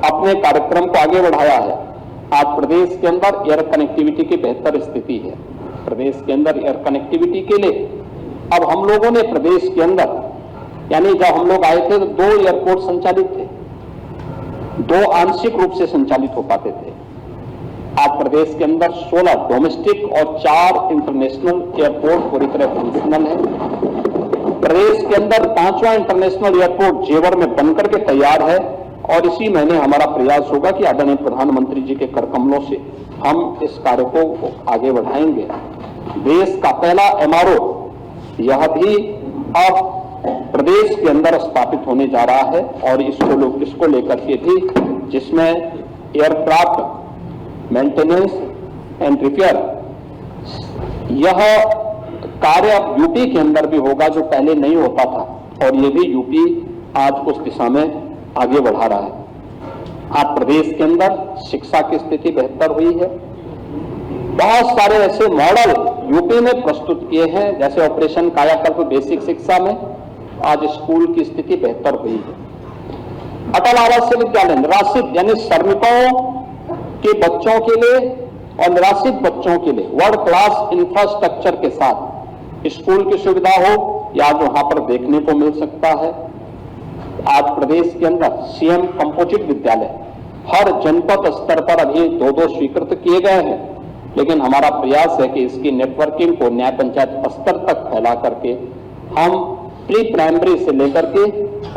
अपने कार्यक्रम को आगे बढ़ाया है। आज प्रदेश के अंदर एयर कनेक्टिविटी की बेहतर स्थिति है। प्रदेश के अंदर एयर कनेक्टिविटी के लिए अब हम लोगों ने प्रदेश के अंदर, यानी जब हम लोग आए थे तो 2 एयरपोर्ट संचालित थे, 2 आंशिक रूप से संचालित हो पाते थे। आज प्रदेश के अंदर 16 डोमेस्टिक और 4 इंटरनेशनल एयरपोर्ट पूरी तरह फंक्शनल है। प्रदेश के अंदर 5वां इंटरनेशनल एयरपोर्ट जेवर में बनकर के तैयार है और इसी महीने हमारा प्रयास होगा कि आदरणीय प्रधानमंत्री जी के कर कमलों से हम इस कार्य को आगे बढ़ाएंगे। देश का पहला MRO यह भी अब प्रदेश के अंदर स्थापित होने जा रहा है और इसको लेकर के भी, जिसमें एयरक्राफ्ट मेंटेनेंस एंड रिपेयर यह कार्य अब यूपी के अंदर भी होगा, जो पहले नहीं होता था, और ये भी यूपी आज उस दिशा में आगे बढ़ा रहा है। आज प्रदेश के अंदर शिक्षा की स्थिति बेहतर हुई है। बहुत सारे ऐसे मॉडल यूपी में प्रस्तुत किए हैं, जैसे ऑपरेशन कायाकल्प बेसिक शिक्षा में आज स्कूल की स्थिति बेहतर हुई है। अटल आवासीय विद्यालय निराश्रित यानी श्रमिकों के बच्चों के लिए और निराश्रित बच्चों के लिए वर्ल्ड क्लास इंफ्रास्ट्रक्चर के साथ स्कूल की सुविधा हो, या आज वहां पर देखने को मिल सकता है। आज प्रदेश के अंदर CM कंपोजिट विद्यालय हर जनपद स्तर पर अभी 2-2 स्वीकृत किए गए हैं, लेकिन हमारा प्रयास है कि इसकी नेटवर्किंग को न्याय पंचायत स्तर तक फैला करके हम प्री प्राइमरी से लेकर के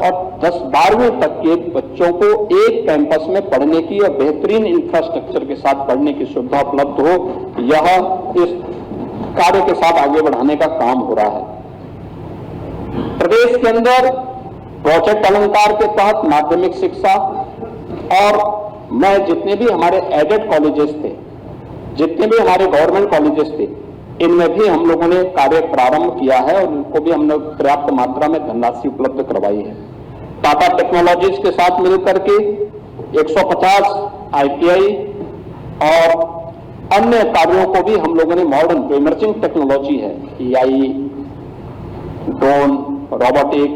और 10-12वीं तक के बच्चों को एक कैंपस में पढ़ने की और बेहतरीन इंफ्रास्ट्रक्चर के साथ पढ़ने की सुविधा उपलब्ध हो, यह इस कार्य के साथ आगे बढ़ाने का काम हो रहा है। प्रदेश के अंदर प्रोजेक्ट अलंकार के तहत माध्यमिक शिक्षा और मैं जितने भी हमारे एडेड कॉलेजेस थे, जितने भी हमारे गवर्नमेंट कॉलेजेस थे, इनमें भी हम लोगों ने कार्य प्रारंभ किया है और इनको भी हमने पर्याप्त मात्रा में धनराशि उपलब्ध करवाई है। टाटा टेक्नोलॉजीज के साथ मिलकर के 150 ITI और अन्य कार्यों को भी हम लोगों ने मॉडर्न जो इमर्जिंग टेक्नोलॉजी है, AI, ड्रोन, रोबोटिक,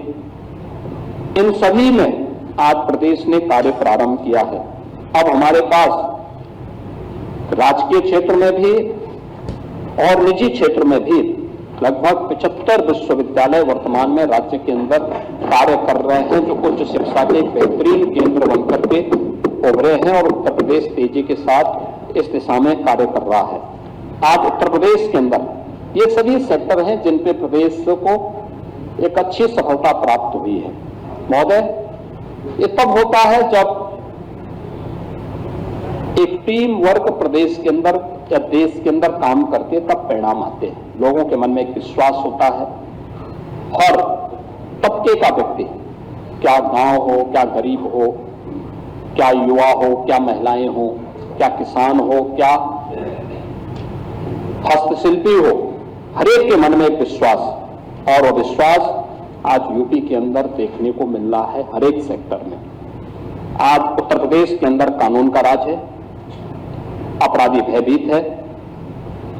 इन सभी में आज प्रदेश ने कार्य प्रारंभ किया है। अब हमारे पास राजकीय क्षेत्र में भी और निजी क्षेत्र में भी लगभग 75 विश्वविद्यालय वर्तमान में राज्य के अंदर कार्य कर रहे हैं, जो उच्च शिक्षा के बेहतरीन केंद्र बनकर के उभरे हैं और उत्तर प्रदेश तेजी के साथ इस दिशा में कार्य कर रहा है। आज उत्तर प्रदेश के अंदर ये सभी सेक्टर हैं जिन पे प्रदेश को एक अच्छी सफलता प्राप्त हुई है। महोदय, ये तब होता है जब एक टीम वर्क प्रदेश के अंदर या देश के अंदर काम करते, तब परिणाम आते हैं। लोगों के मन में एक विश्वास होता है। हर तबके का व्यक्ति, क्या गांव हो, क्या गरीब हो, क्या युवा हो, क्या महिलाएं हो, क्या किसान हो, क्या हस्तशिल्पी हो, हर एक के मन में एक विश्वास, और वो विश्वास आज यूपी के अंदर देखने को मिल रहा है हर एक सेक्टर में। आज उत्तर प्रदेश के अंदर कानून का राज है, अपराधी भयभीत है,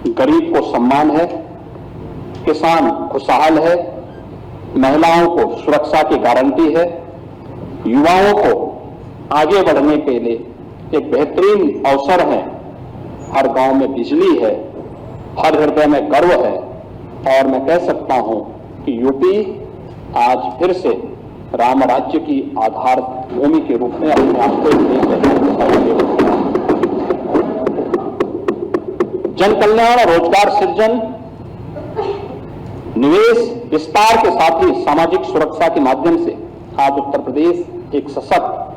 गरीब को सम्मान है, किसान खुशहाल है, महिलाओं को सुरक्षा की गारंटी है, युवाओं को आगे बढ़ने के लिए एक बेहतरीन अवसर है, हर गांव में बिजली है, हर हृदय में गर्व है, और मैं कह सकता हूं कि यूपी आज फिर से राम राज्य की आधार भूमि के रूप में अपने आप को जन कल्याण, रोजगार सृजन, निवेश विस्तार के साथ ही सामाजिक सुरक्षा के माध्यम से आज उत्तर प्रदेश एक सशक्त,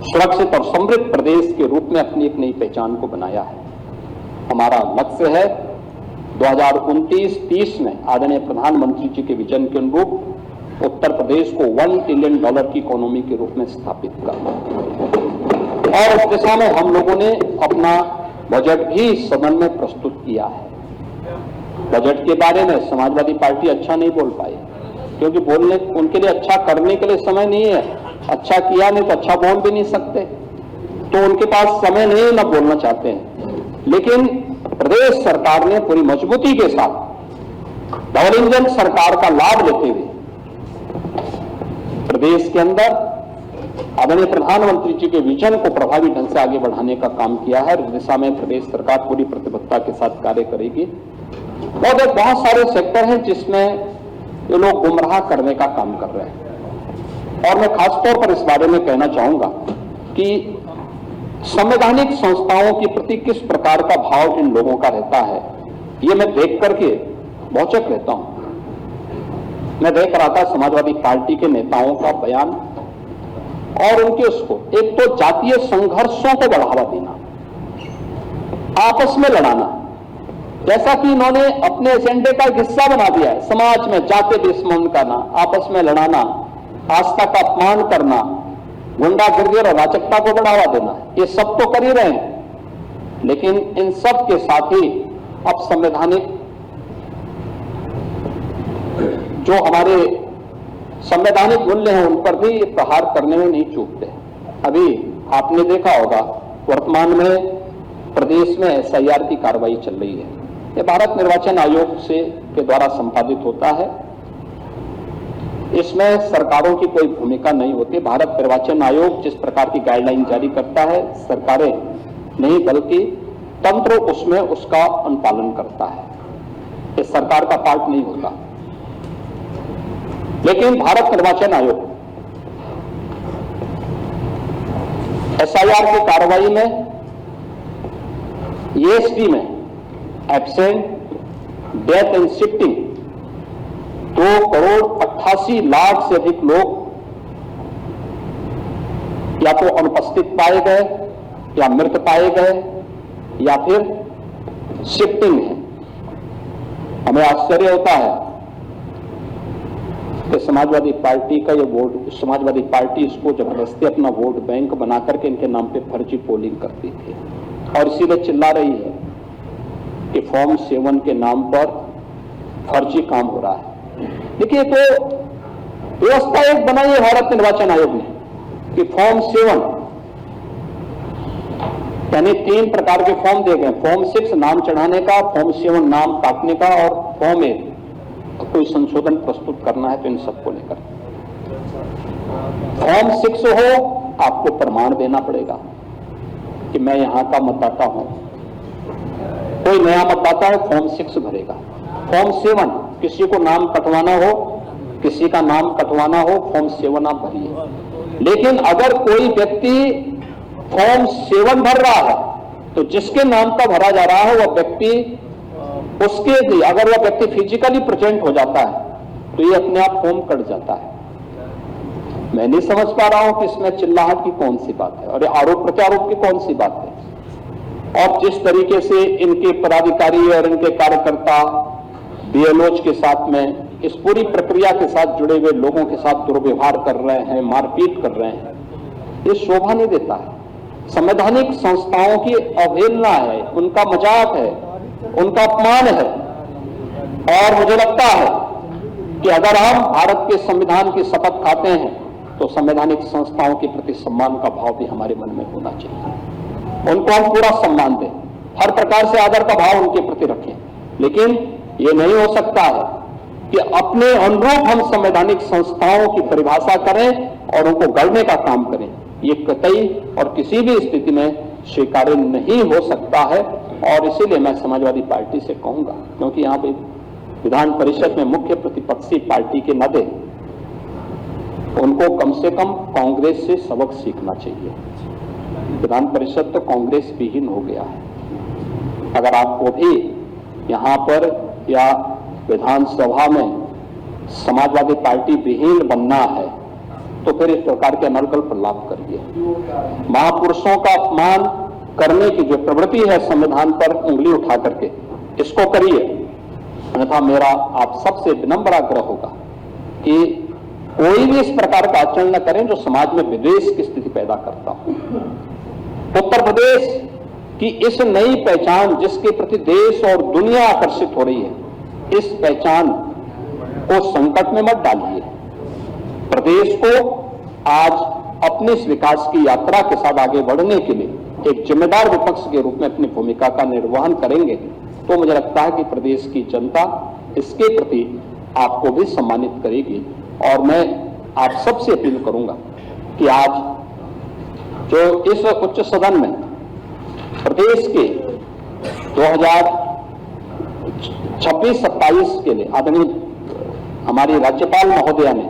सुरक्षित और समृद्ध प्रदेश के रूप में अपनी एक नई पहचान को बनाया है। हमारा लक्ष्य है 2029-30 में आदरणीय प्रधानमंत्री जी के विजन के अनुरूप उत्तर प्रदेश को $1 ट्रिलियन की इकोनॉमी के रूप में स्थापित करना, और उस दिशा में हम लोगों ने अपना बजट भी सदन में प्रस्तुत किया है। बजट के बारे में समाजवादी पार्टी अच्छा नहीं बोल पाई, क्योंकि बोलने उनके लिए अच्छा करने के लिए समय नहीं है। अच्छा किया नहीं तो अच्छा बोल भी नहीं सकते, तो उनके पास समय नहीं, न बोलना चाहते हैं। लेकिन प्रदेश सरकार ने पूरी मजबूती के साथ डबल इंजन सरकार का लाभ लेते हुए प्रदेश के अंदर आदरणीय प्रधानमंत्री जी के विजन को प्रभावी ढंग से आगे बढ़ाने का काम किया है। इस दिशा में प्रदेश सरकार पूरी प्रतिबद्धता के साथ कार्य करेगी। और बहुत सारे सेक्टर हैं जिसमें ये लोग गुमराह करने का काम कर रहे हैं, और मैं खासतौर पर इस बारे में कहना चाहूंगा कि संवैधानिक संस्थाओं के प्रति किस प्रकार का भाव इन लोगों का रहता है, ये मैं देख करके भौचक रहता हूं। मैं देख रहा था समाजवादी पार्टी के नेताओं का बयान और उनके उसको, एक तो जातीय संघर्षों को बढ़ावा देना, आपस में लड़ाना, जैसा कि इन्होंने अपने एजेंडे का एक हिस्सा बना दिया है। समाज में जाति दुश्मन करना, आपस में लड़ाना, आस्था का अपमान करना, गुंडागर्दी और अराजकता को बढ़ावा देना, ये सब तो कर ही रहे हैं। लेकिन इन सब के साथ ही अब संवैधानिक जो हमारे संवैधानिक मूल्य हैं उन पर भी प्रहार करने में नहीं चूकते। अभी आपने देखा होगा वर्तमान में प्रदेश में SIR की कार्रवाई चल रही है। ये भारत निर्वाचन आयोग के द्वारा संपादित होता है। इसमें सरकारों की कोई भूमिका नहीं होती। भारत निर्वाचन आयोग जिस प्रकार की गाइडलाइन जारी करता है, सरकारें नहीं बल्कि तंत्र उसमें उसका अनुपालन करता है। ये सरकार का पार्ट नहीं होता। लेकिन भारत निर्वाचन आयोग SIR की कार्रवाई में ESD में एब्सेंट, डेथ एंड शिफ्टिंग 2,88,00,000 से अधिक लोग या तो अनुपस्थित पाए गए या मृत पाए गए या फिर शिफ्टिंग है। हमें आश्चर्य होता है कि समाजवादी पार्टी का ये वोट, समाजवादी पार्टी इसको जबरदस्ती अपना वोट बैंक बना करके इनके नाम पे फर्जी पोलिंग करती थी और इसीलिए चिल्ला रही है कि फॉर्म 7 के नाम पर फर्जी काम हो रहा है। देखिए, तो व्यवस्था एक बनाई है भारत निर्वाचन आयोग ने कि फॉर्म 7 यानी 3 प्रकार के फॉर्म दिए गए। फॉर्म 6 नाम चढ़ाने का, फॉर्म 7 नाम काटने का और फॉर्म 8 कोई संशोधन प्रस्तुत करना है तो इन सबको लेकर। फॉर्म 6 हो, आपको प्रमाण देना पड़ेगा कि मैं यहां का मतदाता हूं। कोई नया मतदाता है, फॉर्म 6 भरेगा। फॉर्म 7 किसी को नाम कटवाना हो, किसी का नाम कटवाना हो, फॉर्म 7 आप भरिए। लेकिन अगर कोई व्यक्ति फॉर्म 7 भर रहा है तो जिसके नाम का भरा जा रहा है वह व्यक्ति, उसके भी अगर वह व्यक्ति फिजिकली प्रेजेंट हो जाता है तो ये अपने आप फॉर्म कट जाता है। मैं नहीं समझ पा रहा हूं कि इसमें चिल्लाहट की कौन सी बात है और आरोप प्रत्यारोप की कौन सी बात है। और जिस तरीके से इनके पदाधिकारी और इनके कार्यकर्ता BLOs के साथ में इस पूरी प्रक्रिया के साथ जुड़े हुए लोगों के साथ दुर्व्यवहार कर रहे हैं, मारपीट कर रहे हैं, ये शोभा नहीं देता है। संवैधानिक संस्थाओं की अवहेलना है, उनका मजाक है, उनका अपमान है। और मुझे लगता है कि अगर हम भारत के संविधान की शपथ खाते हैं तो संवैधानिक संस्थाओं के प्रति सम्मान का भाव भी हमारे मन में होना चाहिए। उनको हम पूरा सम्मान दें, हर प्रकार से आदर का भाव उनके प्रति रखें। लेकिन ये नहीं हो सकता है कि अपने अनुरूप हम संवैधानिक संस्थाओं की परिभाषा करें और उनको गढ़ने का काम करें। ये कतई और किसी भी स्थिति में स्वीकार्य नहीं हो सकता है। और इसीलिए मैं समाजवादी पार्टी से कहूंगा, क्योंकि यहां पे विधान परिषद में मुख्य प्रतिपक्षी पार्टी के नाते उनको कम से कम कांग्रेस से सबक सीखना चाहिए। विधान परिषद तो कांग्रेस विहीन हो गया है। अगर आपको भी यहां पर या विधानसभा में समाजवादी पार्टी विहीन बनना है तो फिर इस प्रकार के अनर्गल प्रलाप करिए। महापुरुषों का अपमान करने की जो प्रवृत्ति है संविधान पर उंगली उठा करके, इसको करिए। अन्यथा मेरा आप सबसे विनम्र आग्रह होगा कि कोई भी इस प्रकार का आचरण न करें जो समाज में विद्वेष की स्थिति पैदा करता हो। उत्तर प्रदेश की इस नई पहचान जिसके प्रति देश और दुनिया आकर्षित हो रही है, इस पहचान को संकट में मत डालिए। प्रदेश को आज अपने इस विकास की यात्रा के साथ आगे बढ़ने के लिए एक जिम्मेदार विपक्ष के रूप में अपनी भूमिका का निर्वहन करेंगे तो मुझे लगता है कि प्रदेश की जनता इसके प्रति आपको भी सम्मानित करेगी। और मैं आप सबसे अपील करूंगा कि आज जो इस उच्च सदन में प्रदेश के 2026-27 के लिए आदरणीय हमारी राज्यपाल महोदया ने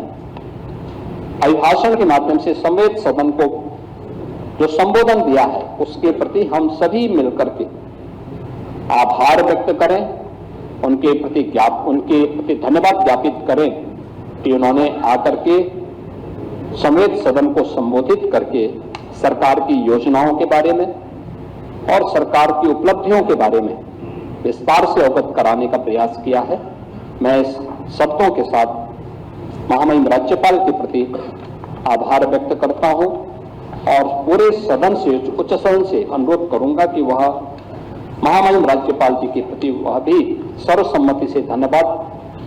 अभिभाषण के माध्यम से संवेद सदन को जो संबोधन दिया है उसके प्रति हम सभी मिलकर के आभार व्यक्त करें, उनके प्रति धन्यवाद ज्ञापित करें कि उन्होंने आकर के समेत सदन को संबोधित करके सरकार की योजनाओं के बारे में और सरकार की उपलब्धियों के बारे में विस्तार से अवगत कराने का प्रयास किया है। मैं इस शब्दों के साथ महामहिम राज्यपाल के प्रति आभार व्यक्त करता हूं और पूरे सदन से, उच्च सदन से अनुरोध करूंगा कि वह महामहिम राज्यपाल जी के प्रति वह भी सर्वसम्मति से धन्यवाद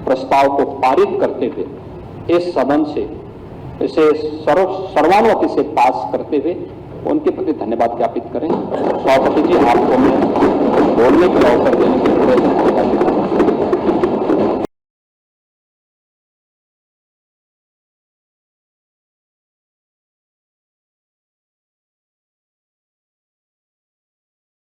प्रस्ताव को पारित करते हुए इस सदन से इसे सर्वानुमति से पास करते हुए उनके प्रति धन्यवाद ज्ञापित करें। सभापति जी, आपको मैं बोलने के अवसर देने के लिए